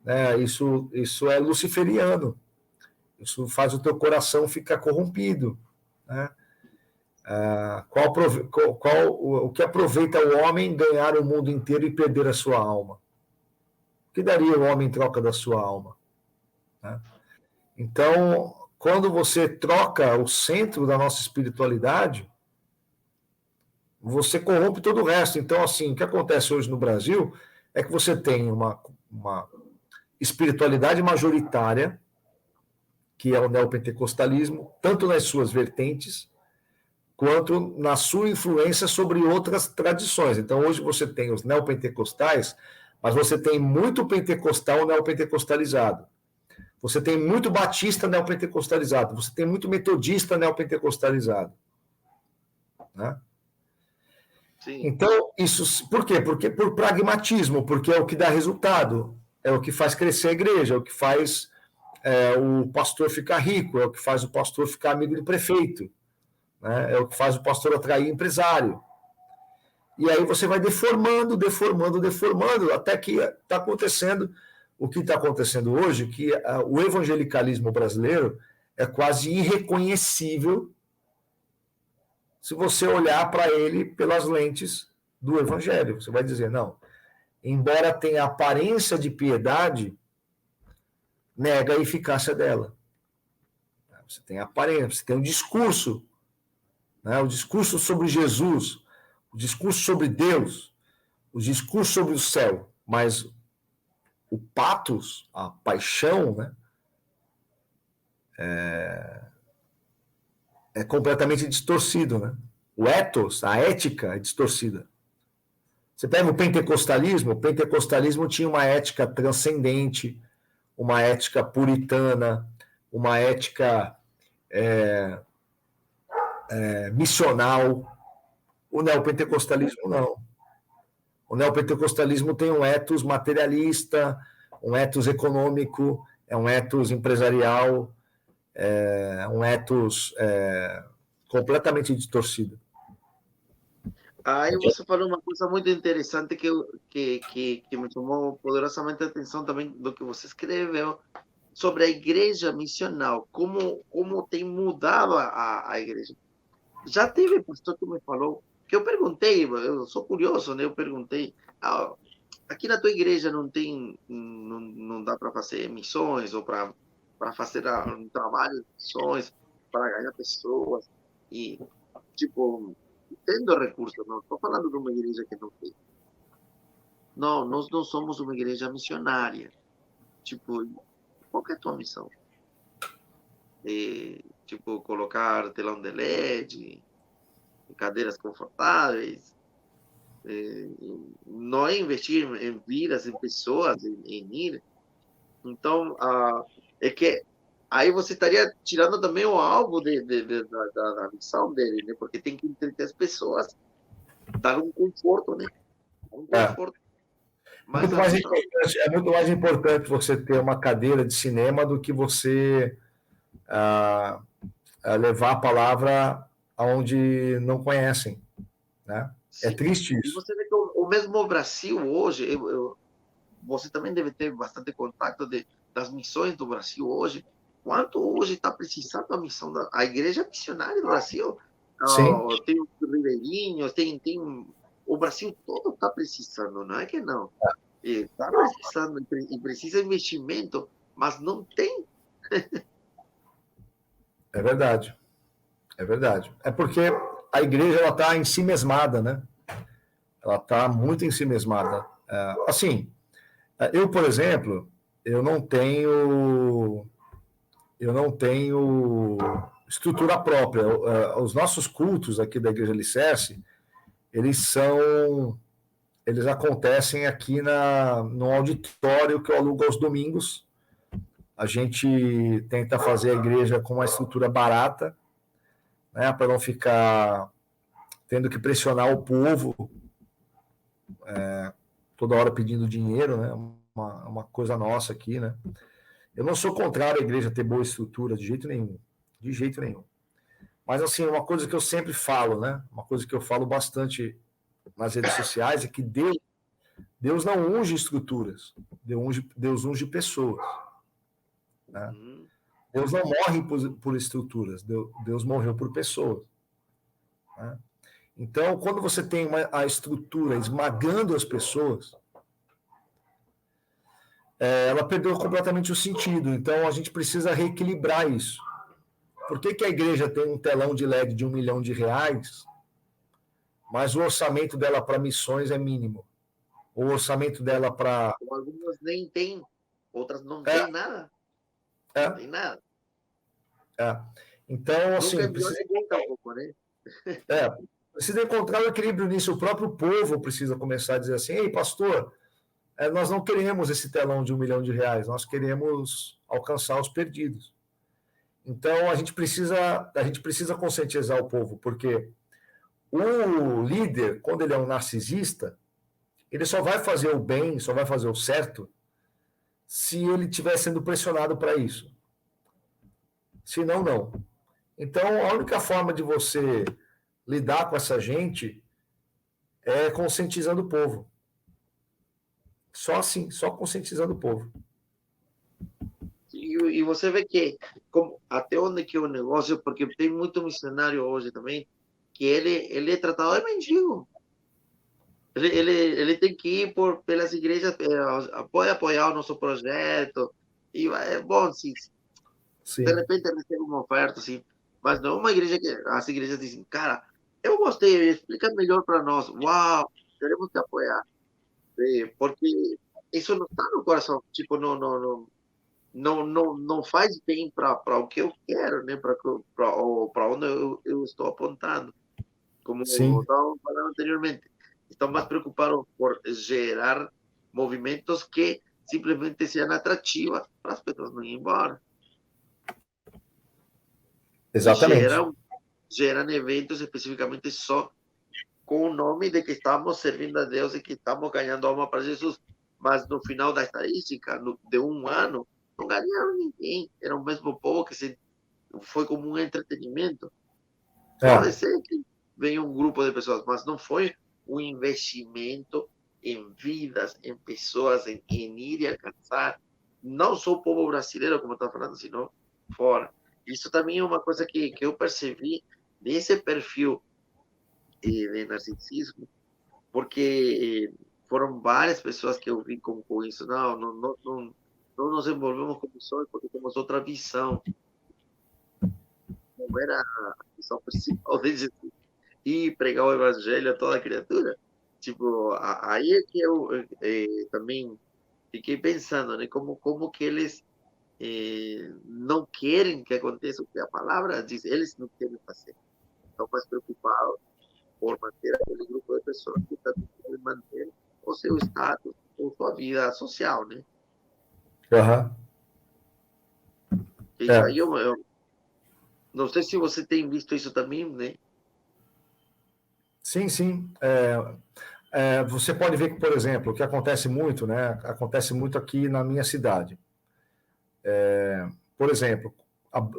Speaker 2: né? Isso é luciferiano. Isso faz o teu coração ficar corrompido. Né? O que aproveita o homem ganhar o mundo inteiro e perder a sua alma? O que daria o homem em troca da sua alma? Né? Então, quando você troca o centro da nossa espiritualidade, você corrompe todo o resto. Então, assim, o que acontece hoje no Brasil é que você tem uma espiritualidade majoritária, que é o neopentecostalismo, tanto nas suas vertentes, quanto na sua influência sobre outras tradições. Então, hoje você tem os neopentecostais, mas você tem muito pentecostal neopentecostalizado. Você tem muito batista neopentecostalizado. Você tem muito metodista neopentecostalizado. Né? Sim. Então, isso... Por quê? Porque por pragmatismo, porque é o que dá resultado, é o que faz crescer a igreja, é o que faz o pastor ficar rico, é o que faz o pastor ficar amigo do prefeito, né? É o que faz o pastor atrair empresário. E aí você vai deformando, até que está acontecendo o que está acontecendo hoje, que o evangelicalismo brasileiro é quase irreconhecível se você olhar para ele pelas lentes do evangelho. Você vai dizer, não, embora tenha aparência de piedade, nega a eficácia dela. você tem aparência, você tem um discurso, né? O discurso sobre Jesus, o discurso sobre Deus, o discurso sobre o céu, mas o patos, a paixão, né? É completamente distorcido, né? O ethos, a ética é distorcida. Você pega o pentecostalismo tinha uma ética transcendente, uma ética puritana, uma ética missional. O neopentecostalismo não. O neopentecostalismo tem um ethos materialista, um ethos econômico, é um ethos empresarial, um ethos completamente distorcido.
Speaker 1: Aí você falou uma coisa muito interessante que me chamou poderosamente a atenção também do que você escreveu sobre a igreja missional, como tem mudado a igreja. Já teve pastor que me falou, que eu perguntei, eu sou curioso, né? Eu perguntei, aqui na tua igreja não dá para fazer missões ou para fazer um trabalho de missões, para ganhar pessoas e, tipo, tendo recursos, não estou falando de uma igreja que não tem. Não, nós não somos uma igreja missionária. Tipo, qual que é a tua missão? Tipo, colocar telão de LED, cadeiras confortáveis, não é investir em vidas, em pessoas, em ir. Então, é que aí você estaria tirando também o alvo da missão dele, né? Porque tem que entreter as pessoas, dar um conforto, né? Um conforto. Mas
Speaker 2: É muito mais importante você ter uma cadeira de cinema do que você levar a palavra aonde não conhecem, né? É triste isso.
Speaker 1: E você vê que o mesmo Brasil hoje, você também deve ter bastante contato das missões do Brasil hoje. Quanto hoje está precisando a missão a igreja missionária do Brasil?
Speaker 2: Sim.
Speaker 1: Tem os ribeirinhos, o Brasil todo está precisando, não é que não. Está precisando e precisa de investimento, mas não tem.
Speaker 2: É verdade. É verdade. É porque a igreja ela está ensimesmada, né? Ela está muito ensimesmada. Assim, eu, por exemplo, eu não tenho estrutura própria. Os nossos cultos aqui da Igreja Alicerce, eles acontecem aqui no auditório que eu alugo aos domingos. A gente tenta fazer a igreja com uma estrutura barata, né, para não ficar tendo que pressionar o povo toda hora pedindo dinheiro, né? Uma coisa nossa aqui, né? Eu não sou contrário à igreja ter boa estrutura, de jeito nenhum. De jeito nenhum. Mas, assim, uma coisa que eu sempre falo, né? Uma coisa que eu falo bastante nas redes sociais é que Deus não unge estruturas. Deus unge pessoas. Né? Deus não morre por estruturas. Deus morreu por pessoas. Né? Então, quando você tem a estrutura esmagando as pessoas, ela perdeu completamente o sentido. Então, a gente precisa reequilibrar isso. Por que a igreja tem um telão de LED de R$1 milhão, mas o orçamento dela para missões é mínimo? O orçamento dela para...
Speaker 1: Algumas nem tem, outras não tem nada. Não tem nada.
Speaker 2: Então, assim, precisa encontrar o equilíbrio nisso. O próprio povo precisa começar a dizer assim: ei, pastor, nós não queremos esse telão de R$1 milhão, nós queremos alcançar os perdidos. Então, a gente precisa conscientizar o povo, porque o líder, quando ele é um narcisista, ele só vai fazer o bem, só vai fazer o certo, se ele estiver sendo pressionado para isso. Senão, não. Então, a única forma de você lidar com essa gente é conscientizando o povo. Só assim, só conscientizando o povo.
Speaker 1: E você vê que até onde que é o negócio, porque tem muito missionário hoje também, que ele é tratado de mendigo. Ele tem que ir pelas igrejas, pode apoiar o nosso projeto. E bom, de
Speaker 2: sim,
Speaker 1: repente recebe uma oferta, assim, mas não é uma igreja que as igrejas dizem, cara, eu gostei, explica melhor para nós. Uau, queremos te apoiar. Porque isso não está no coração, tipo, não faz bem para o que eu quero, né? Para onde eu estou apontando. Como
Speaker 2: sim,
Speaker 1: estávamos falando anteriormente, estão mais preocupados por gerar movimentos que simplesmente sejam atrativas para as pessoas não ir embora. E
Speaker 2: exatamente.
Speaker 1: geram eventos especificamente só com o nome de que estamos servindo a Deus e que estamos ganhando alma para Jesus. Mas no final da estadística, de um ano, não ganharam ninguém. Era o mesmo povo que foi como um entretenimento. Pode
Speaker 2: É,
Speaker 1: ser que venha um grupo de pessoas, mas não foi um investimento em vidas, em pessoas, em ir e alcançar, não só o povo brasileiro, como está falando, sino fora. Isso também é uma coisa que eu percebi nesse perfil de narcisismo, porque foram várias pessoas que eu vi com isso. Não nos envolvemos com pessoas porque temos outra visão. Não era a visão principal de Jesus e pregar o evangelho a toda criatura. Tipo, aí é que eu também fiquei pensando, né? Como que eles não querem que aconteça o que a palavra diz, eles não querem fazer. Estão mais preocupados por manter aquele grupo de pessoas que também querem manter o seu status ou sua vida social, né?
Speaker 2: aham,
Speaker 1: Isso
Speaker 2: é.
Speaker 1: aí eu não sei se você tem visto isso também, né?
Speaker 2: Sim, sim. Você pode ver que, por exemplo, o que acontece muito, né? Acontece muito aqui na minha cidade. Por exemplo,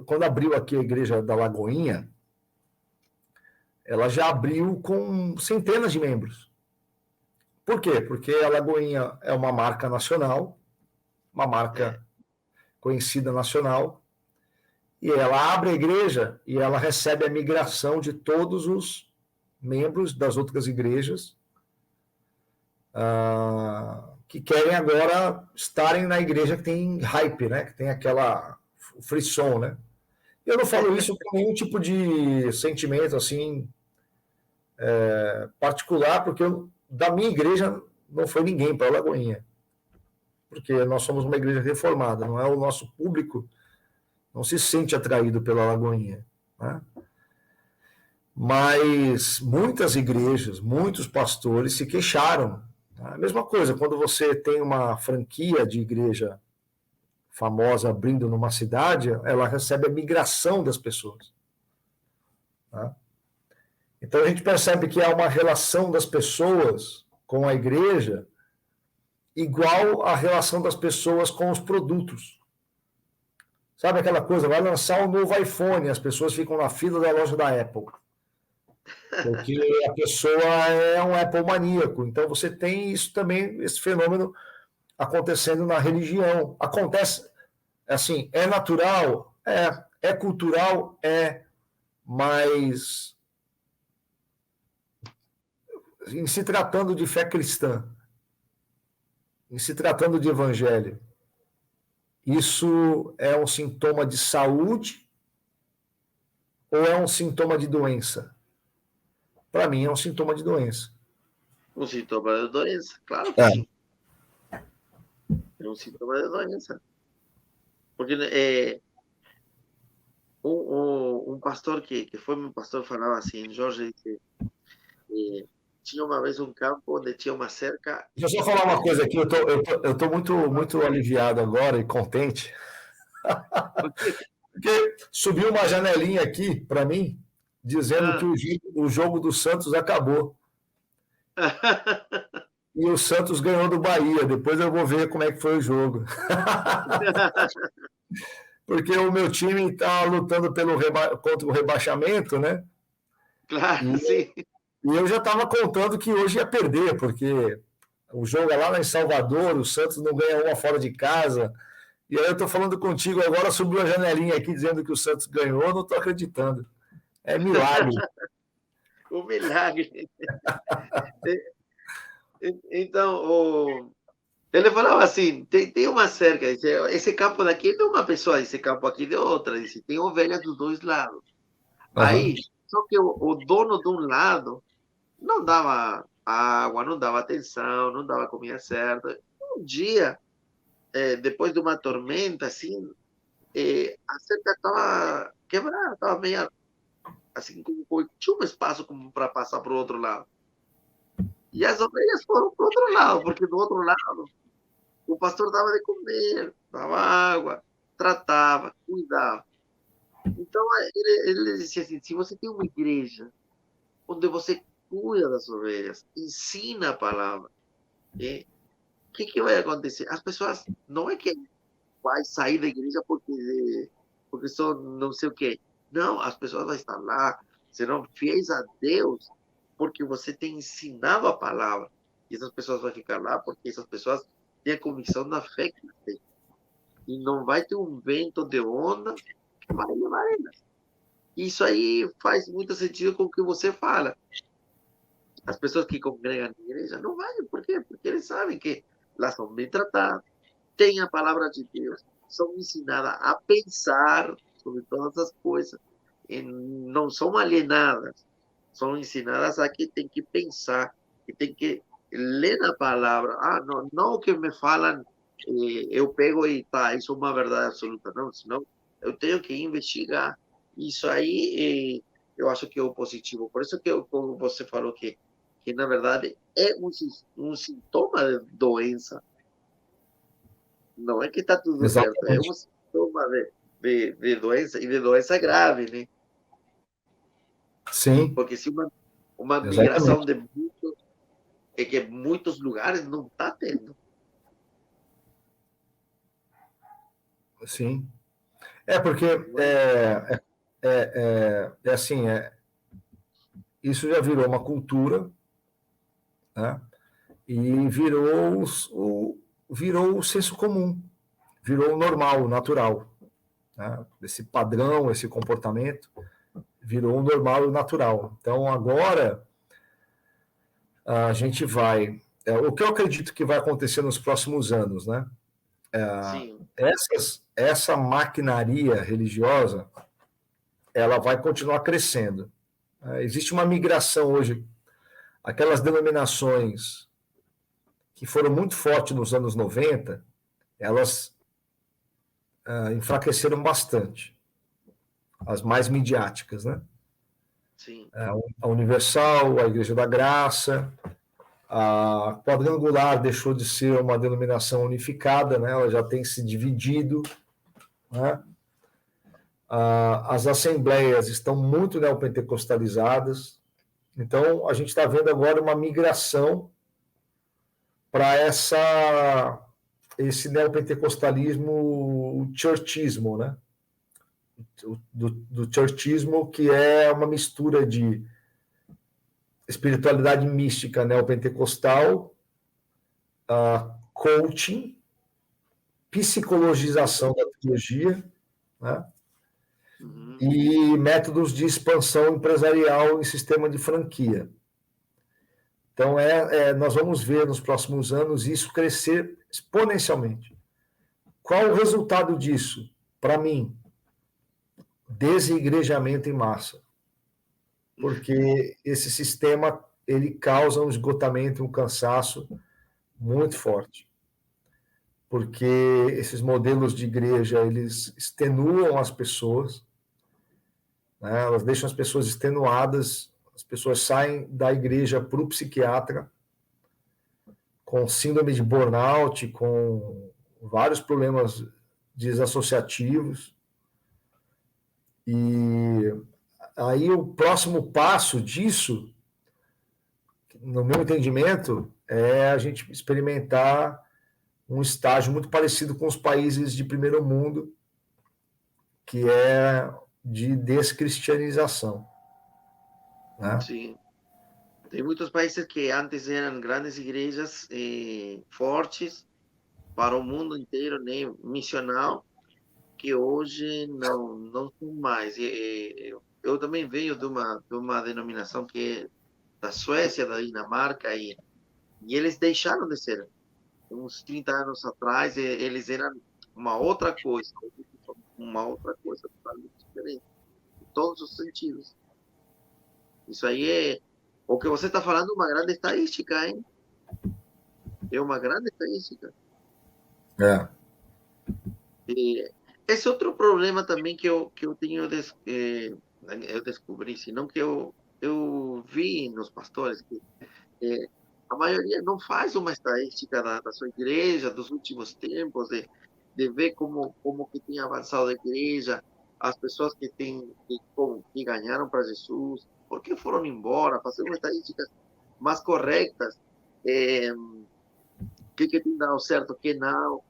Speaker 2: quando abriu aqui a igreja da Lagoinha, ela já abriu com centenas de membros. Por quê? Porque a Lagoinha é uma marca nacional, uma
Speaker 1: É,
Speaker 2: marca conhecida nacional, e ela abre a igreja e ela recebe a migração de todos os membros das outras igrejas que querem agora estarem na igreja que tem hype, né? Que tem aquela frisson, né? Eu não falo isso com nenhum tipo de sentimento assim particular, porque da minha igreja não foi ninguém para a Lagoinha, porque nós somos uma igreja reformada, não é o nosso público, não se sente atraído pela Lagoinha, né? Mas muitas igrejas, muitos pastores se queixaram. A mesma coisa, quando você tem uma franquia de igreja famosa abrindo numa cidade, ela recebe a migração das pessoas. Tá? Então a gente percebe que há uma relação das pessoas com a igreja igual à relação das pessoas com os produtos. Sabe aquela coisa, vai lançar um novo iPhone, as pessoas ficam na fila da loja da Apple, porque a pessoa é um Apple maníaco. Então você tem isso também, esse fenômeno acontecendo na religião. Acontece, assim, é natural, é cultural, mas em se tratando de fé cristã, em se tratando de evangelho, isso é um sintoma de saúde ou é um sintoma de doença? Para mim, é um sintoma de doença.
Speaker 1: um sintoma da doença, claro que
Speaker 2: É.
Speaker 1: sim. É um sintoma da doença. Porque um pastor que foi meu pastor falava assim, Jorge, que tinha uma vez um campo onde tinha uma cerca
Speaker 2: Deixa eu só
Speaker 1: e
Speaker 2: falar uma
Speaker 1: dentro
Speaker 2: coisa aqui, eu tô muito aliviado agora e contente, porque subiu uma janelinha aqui para mim, dizendo que
Speaker 1: ah,
Speaker 2: o jogo do Santos acabou. E o Santos ganhou do Bahia. Depois eu vou ver como é que foi o jogo. Porque o meu time está lutando contra o rebaixamento, né?
Speaker 1: claro,
Speaker 2: E,
Speaker 1: sim.
Speaker 2: e eu já estava contando que hoje ia perder, porque o jogo é lá em Salvador, o Santos não ganha uma fora de casa. E aí eu estou falando contigo agora, subiu a janelinha aqui dizendo que o Santos ganhou, eu não estou acreditando. É milagre.
Speaker 1: Um milagre. Então, Ele falava assim, tem uma cerca, esse campo daqui é de uma pessoa, esse campo aqui de outra, disse, tem ovelhas dos dois lados.
Speaker 2: Aham.
Speaker 1: Aí, só que o dono de um lado não dava água, não dava atenção, não dava comida certa. Um dia, depois de uma tormenta, assim, a cerca estava quebrada, estava meio assim, tinha um espaço como para passar para o outro lado. E as ovelhas foram para o outro lado, porque do outro lado o pastor dava de comer, dava água, tratava, cuidava. Então, ele dizia assim: se você tem uma igreja onde você cuida das ovelhas, ensina a palavra, o que vai acontecer? As pessoas não é que vai sair da igreja porque só não sei o quê. Não, as pessoas vão estar lá, serão fiéis a Deus, porque você tem ensinado a palavra. E essas pessoas vão ficar lá porque essas pessoas têm a convicção da fé que têm. E não vai ter um vento de onda que vai levar elas. Isso aí faz muito sentido com o que você fala. As pessoas que congregam na igreja não vão, por quê? Porque eles sabem que elas são bem tratadas, têm a palavra de Deus, são ensinadas a pensar sobre todas as coisas, e não são alienadas, são ensinadas a que tem que pensar, que tem que ler a palavra. Ah, não, não o que me falam, eu pego e tá, isso é uma verdade absoluta, não, senão eu tenho que investigar. Isso aí, eu acho que é o positivo. Por isso que como você falou que na verdade é um sintoma de doença. Não é que está tudo certo, é um
Speaker 2: Exatamente.
Speaker 1: sintoma de doença, e de doença grave, né?
Speaker 2: Sim,
Speaker 1: Porque se uma migração
Speaker 2: exatamente.
Speaker 1: de muitos, é que muitos lugares não está tendo.
Speaker 2: Sim. É porque
Speaker 1: Não é?
Speaker 2: é assim, isso já virou uma cultura, né? E virou o senso comum, virou o normal, o natural, né? Esse padrão, esse comportamento virou o normal e o natural. Então agora a gente vai, o que eu acredito que vai acontecer nos próximos anos, né?
Speaker 1: Sim,
Speaker 2: Essa maquinaria religiosa, ela vai continuar crescendo. Existe uma migração hoje, aquelas denominações que foram muito fortes nos anos 90, elas enfraqueceram bastante, as mais midiáticas, né?
Speaker 1: sim,
Speaker 2: A Universal, a Igreja da Graça, a Quadrangular deixou de ser uma denominação unificada, né? Ela já tem se dividido, né? As assembleias estão muito neopentecostalizadas, então a gente está vendo agora uma migração para esse neopentecostalismo churchismo, né? Do churchismo, que é uma mistura de espiritualidade mística neopentecostal, coaching, psicologização da teologia, né?
Speaker 1: uhum,
Speaker 2: E métodos de expansão empresarial em sistema de franquia. Então, nós vamos ver nos próximos anos isso crescer exponencialmente. Qual o resultado disso? Para mim, desigrejamento em massa, porque esse sistema ele causa um esgotamento, um cansaço muito forte, porque esses modelos de igreja eles extenuam as pessoas, né? Elas deixam as pessoas extenuadas, as pessoas saem da igreja para o psiquiatra com síndrome de burnout, com vários problemas desassociativos. E aí o próximo passo disso, no meu entendimento, é a gente experimentar um estágio muito parecido com os países de primeiro mundo, que é de descristianização, né?
Speaker 1: sim. Tem muitos países que antes eram grandes igrejas fortes para o mundo inteiro, né, missional, que hoje não são mais. Eu também venho de uma denominação que é da Suécia, da Dinamarca, e eles deixaram de ser. uns 30 anos atrás, eles eram uma outra coisa, totalmente diferente, em todos os sentidos. Isso aí é, o que você está falando, uma grande estadística, hein? É uma grande estadística.
Speaker 2: É.
Speaker 1: E esse outro problema também que eu tenho, eu descobri, senão que eu vi nos pastores, que a maioria não faz uma estadística da sua igreja, dos últimos tempos, de ver como que tem avançado a igreja, as pessoas que ganharam para Jesus, por que foram embora, fazer uma estadísticas mais corretas, que tem dado certo, que não,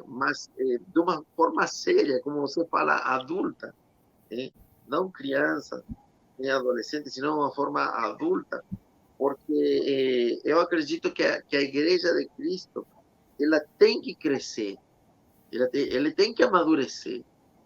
Speaker 1: mas de uma forma séria, como você fala, adulta, não criança nem adolescente, senão de uma forma adulta, porque eu acredito que a Igreja de Cristo ela tem que crescer, ele tem que amadurecer,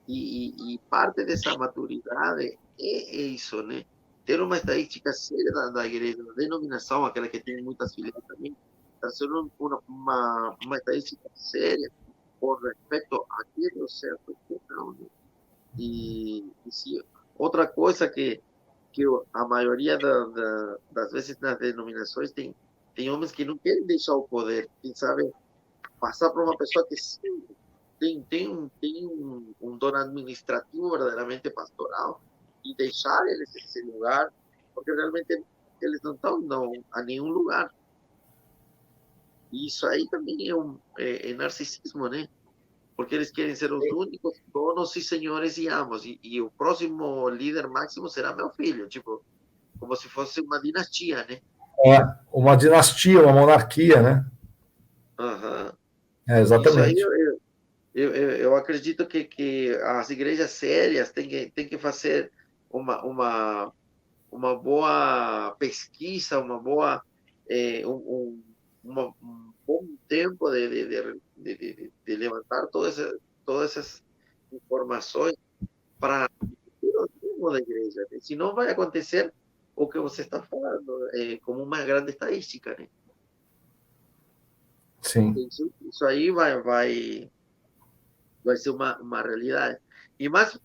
Speaker 1: e parte dessa maturidade é isso, né? Ter uma estadística séria da igreja, da denominação, aquela que tem muitas fileiras também, trazer uma estadística séria com respeito a que deu certo e que não, né? E se outra coisa que a maioria das vezes nas denominações tem homens que não querem deixar o poder, quem sabe passar por uma pessoa que sim, tem um dono administrativo verdadeiramente pastoral e deixar eles esse lugar, porque realmente eles não estão a nenhum lugar. E isso aí também é narcisismo, né? Porque eles querem ser os únicos donos e senhores e amos, e o próximo líder máximo será meu filho, tipo, como se fosse uma dinastia, né?
Speaker 2: É uma dinastia, uma monarquia, né?
Speaker 1: Uhum. Isso aí
Speaker 2: Exatamente.
Speaker 1: eu acredito que as igrejas sérias têm que fazer uma boa pesquisa, um bom tempo de levantar todas essas informações para o rummo da igreja, né? Senão vai acontecer o que você está falando, como uma grande estadística, né?
Speaker 2: Sim.
Speaker 1: Isso aí vai ser uma realidade. E mais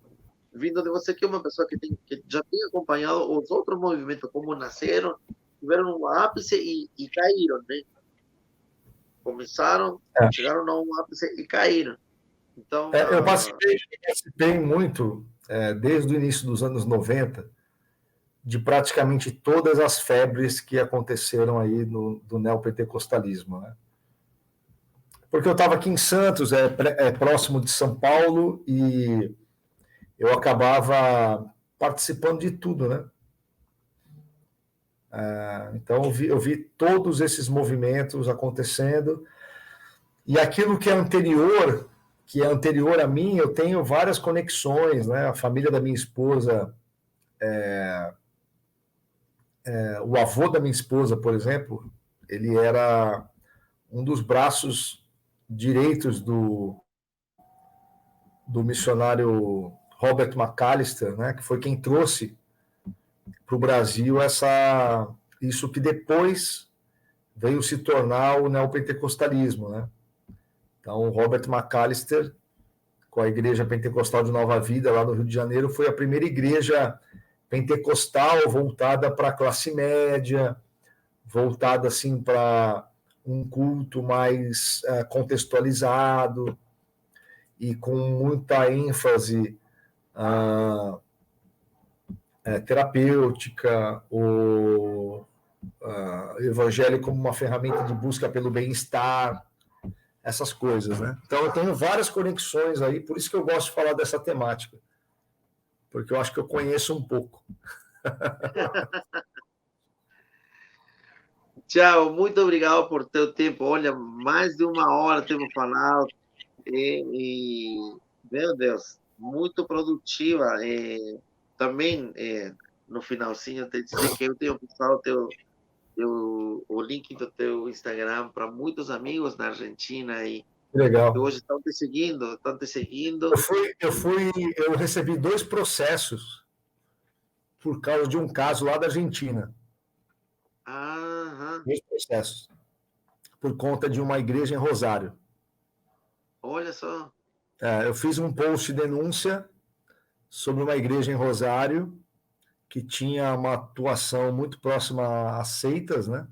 Speaker 1: vindo de você, que é uma pessoa que já tem acompanhado os outros movimentos, como nasceram, tiveram um ápice e caíram, né? Começaram,
Speaker 2: É.
Speaker 1: chegaram a um ápice e caíram. Então,
Speaker 2: Eu participei muito, desde o início dos anos 90, de praticamente todas as febres que aconteceram aí do neopentecostalismo, né? Porque eu estava aqui em Santos, próximo de São Paulo, e eu acabava participando de tudo, né? Então eu vi todos esses movimentos acontecendo, e aquilo que é anterior a mim, eu tenho várias conexões, né? A família da minha esposa, o avô da minha esposa, por exemplo, ele era um dos braços direitos do missionário Robert McAllister, né? Que foi quem trouxe para o Brasil isso que depois veio se tornar o neopentecostalismo, né? Então, o Robert McAllister, com a Igreja Pentecostal de Nova Vida, lá no Rio de Janeiro, foi a primeira igreja pentecostal voltada para a classe média, voltada assim para um culto mais contextualizado e com muita ênfase terapêutica, o evangelho como uma ferramenta de busca pelo bem-estar, essas coisas, né? Então eu tenho várias conexões aí, por isso que eu gosto de falar dessa temática, porque eu acho que eu conheço um pouco.
Speaker 1: Tiago, muito obrigado por teu tempo. Olha, mais de uma hora temos falado meu Deus, muito produtiva. Também, no finalzinho, te dizer que eu tenho postado o link do teu Instagram para muitos amigos na Argentina e que
Speaker 2: Legal.
Speaker 1: hoje estão te seguindo.
Speaker 2: Eu recebi 2 processos por causa de um caso lá da Argentina.
Speaker 1: Aham.
Speaker 2: 2 processos. por conta de uma igreja em Rosário.
Speaker 1: Olha só.
Speaker 2: Eu fiz um post de denúncia sobre uma igreja em Rosário que tinha uma atuação muito próxima a seitas, né?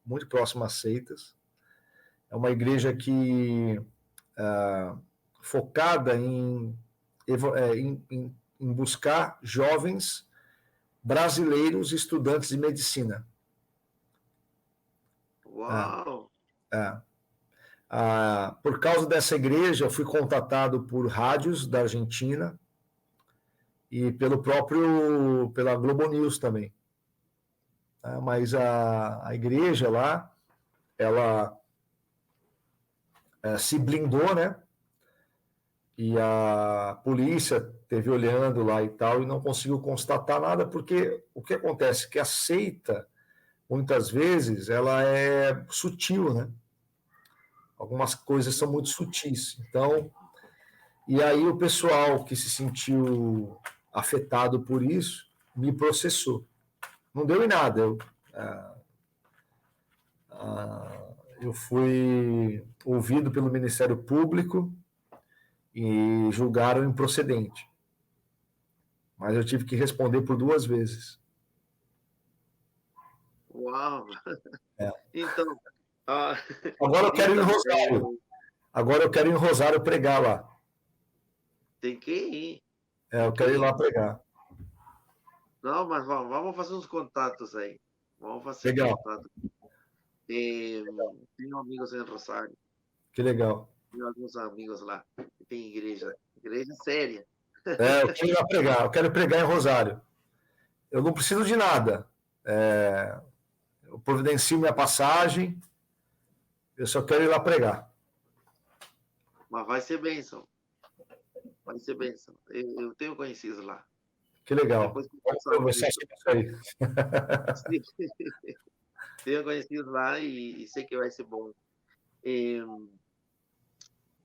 Speaker 2: Muito próxima a seitas. É uma igreja que focada em buscar jovens brasileiros estudantes de medicina.
Speaker 1: Uau!
Speaker 2: Por causa dessa igreja, eu fui contatado por rádios da Argentina e pela Globo News também. Mas a igreja lá, ela se blindou, né? E a polícia teve olhando lá e tal, e não conseguiu constatar nada, porque o que acontece é que a seita, muitas vezes, ela é sutil, né? Algumas coisas são muito sutis. Então, e aí o pessoal que se sentiu afetado por isso me processou. Não deu em nada. Eu fui ouvido pelo Ministério Público e julgaram improcedente. Mas eu tive que responder por 2 vezes.
Speaker 1: Uau!
Speaker 2: É.
Speaker 1: Então,
Speaker 2: Agora eu quero ir em Rosário. Agora eu quero ir em Rosário pregar lá.
Speaker 1: Tem que ir.
Speaker 2: Eu quero ir lá pregar.
Speaker 1: Não, mas vamos fazer uns contatos aí. Vamos fazer
Speaker 2: Legal.
Speaker 1: contato. Tenho amigos em Rosário.
Speaker 2: Que legal.
Speaker 1: Tenho alguns amigos lá. Tem igreja séria.
Speaker 2: Eu quero ir lá pregar. Eu quero pregar em Rosário. Eu não preciso de nada. Eu providencio minha passagem. Eu só quero ir lá pregar.
Speaker 1: Mas vai ser bênção. Vai ser bênção. Eu tenho conhecidos lá.
Speaker 2: Que legal.
Speaker 1: Depois
Speaker 2: Vamos conversar sobre isso aí.
Speaker 1: Tenho conhecidos lá e sei que vai ser bom.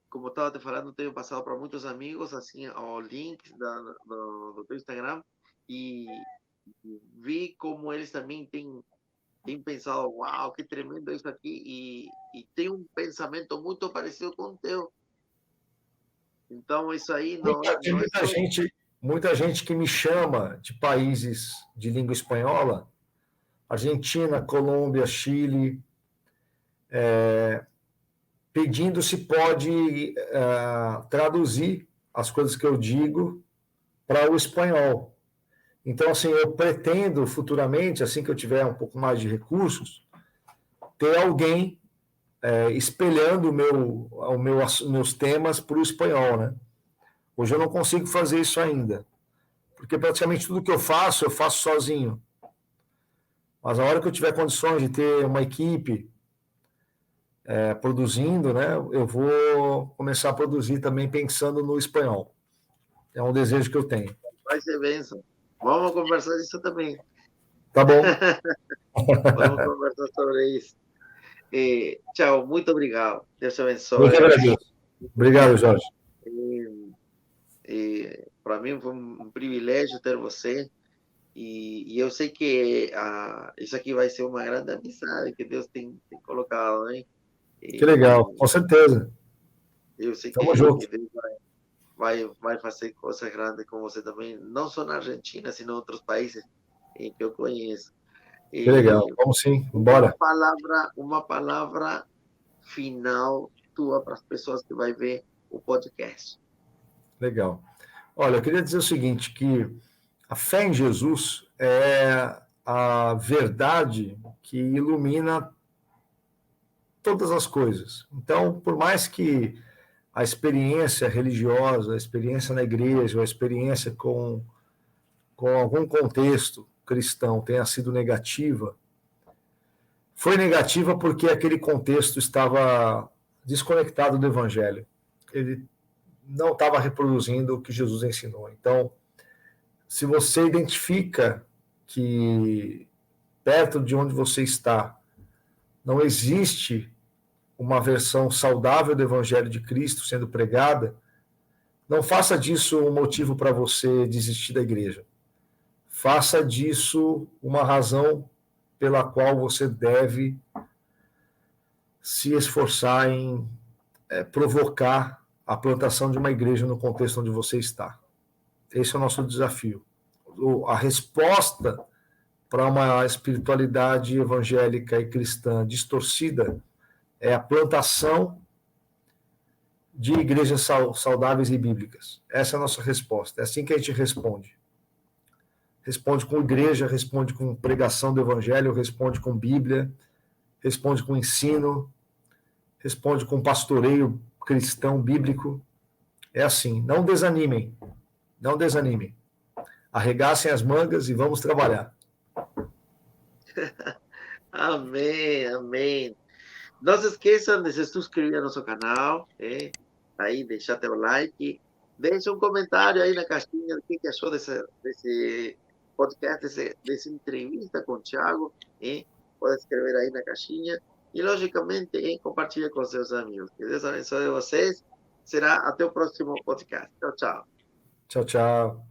Speaker 1: Como estava te falando, tenho passado para muitos amigos assim o link do teu Instagram e vi como eles também têm pensado, uau, que tremendo isso aqui, e tem um pensamento muito parecido com o teu. Então, isso aí não
Speaker 2: Tem muita gente que me chama de países de língua espanhola, Argentina, Colômbia, Chile, pedindo se pode traduzir as coisas que eu digo para o espanhol. Então, assim, eu pretendo futuramente, assim que eu tiver um pouco mais de recursos, ter alguém espelhando meus temas para o espanhol, né? Hoje eu não consigo fazer isso ainda, porque praticamente tudo que eu faço sozinho. Mas a hora que eu tiver condições de ter uma equipe produzindo, né, eu vou começar a produzir também pensando no espanhol. É um desejo que eu tenho.
Speaker 1: vai ser bênção. Vamos conversar disso também.
Speaker 2: Tá bom.
Speaker 1: Vamos conversar sobre isso. Tchau, muito obrigado. Deus te abençoe.
Speaker 2: Muito agradeço. Obrigado, Jorge.
Speaker 1: Para mim foi um privilégio ter você. E eu sei que isso aqui vai ser uma grande amizade que Deus tem colocado, hein?
Speaker 2: Que legal, com certeza.
Speaker 1: Eu sei
Speaker 2: Tamo
Speaker 1: que
Speaker 2: junto.
Speaker 1: Deus vai fazer coisas grandes com você também, não só na Argentina, sino em outros países que eu conheço.
Speaker 2: Que legal, vamos sim, bora.
Speaker 1: Uma palavra final tua para as pessoas que vai ver o podcast.
Speaker 2: Legal. Olha, eu queria dizer o seguinte, que a fé em Jesus é a verdade que ilumina todas as coisas. Então, por mais que a experiência religiosa, a experiência na igreja, a experiência com algum contexto cristão tenha sido negativa, foi negativa porque aquele contexto estava desconectado do evangelho. Ele não estava reproduzindo o que Jesus ensinou. Então, se você identifica que perto de onde você está não existe uma versão saudável do Evangelho de Cristo sendo pregada, não faça disso um motivo para você desistir da igreja. Faça disso uma razão pela qual você deve se esforçar em provocar a plantação de uma igreja no contexto onde você está. Esse é o nosso desafio. A resposta para uma espiritualidade evangélica e cristã distorcida é a plantação de igrejas saudáveis e bíblicas. Essa é a nossa resposta. É assim que a gente responde. Responde com igreja, responde com pregação do evangelho, responde com Bíblia, responde com ensino, responde com pastoreio cristão bíblico. É assim. Não desanimem. Não desanimem. Arregassem as mangas e vamos trabalhar.
Speaker 1: Amém, amém. Não se esqueçam de se inscrever no nosso canal, aí deixar teu like, deixa um comentário aí na caixinha do que achou desse podcast, dessa entrevista com o Thiago, pode escrever aí na caixinha e, logicamente, compartilha com seus amigos. Que Deus abençoe vocês. Será até o próximo podcast. Tchau, tchau.
Speaker 2: Tchau, tchau.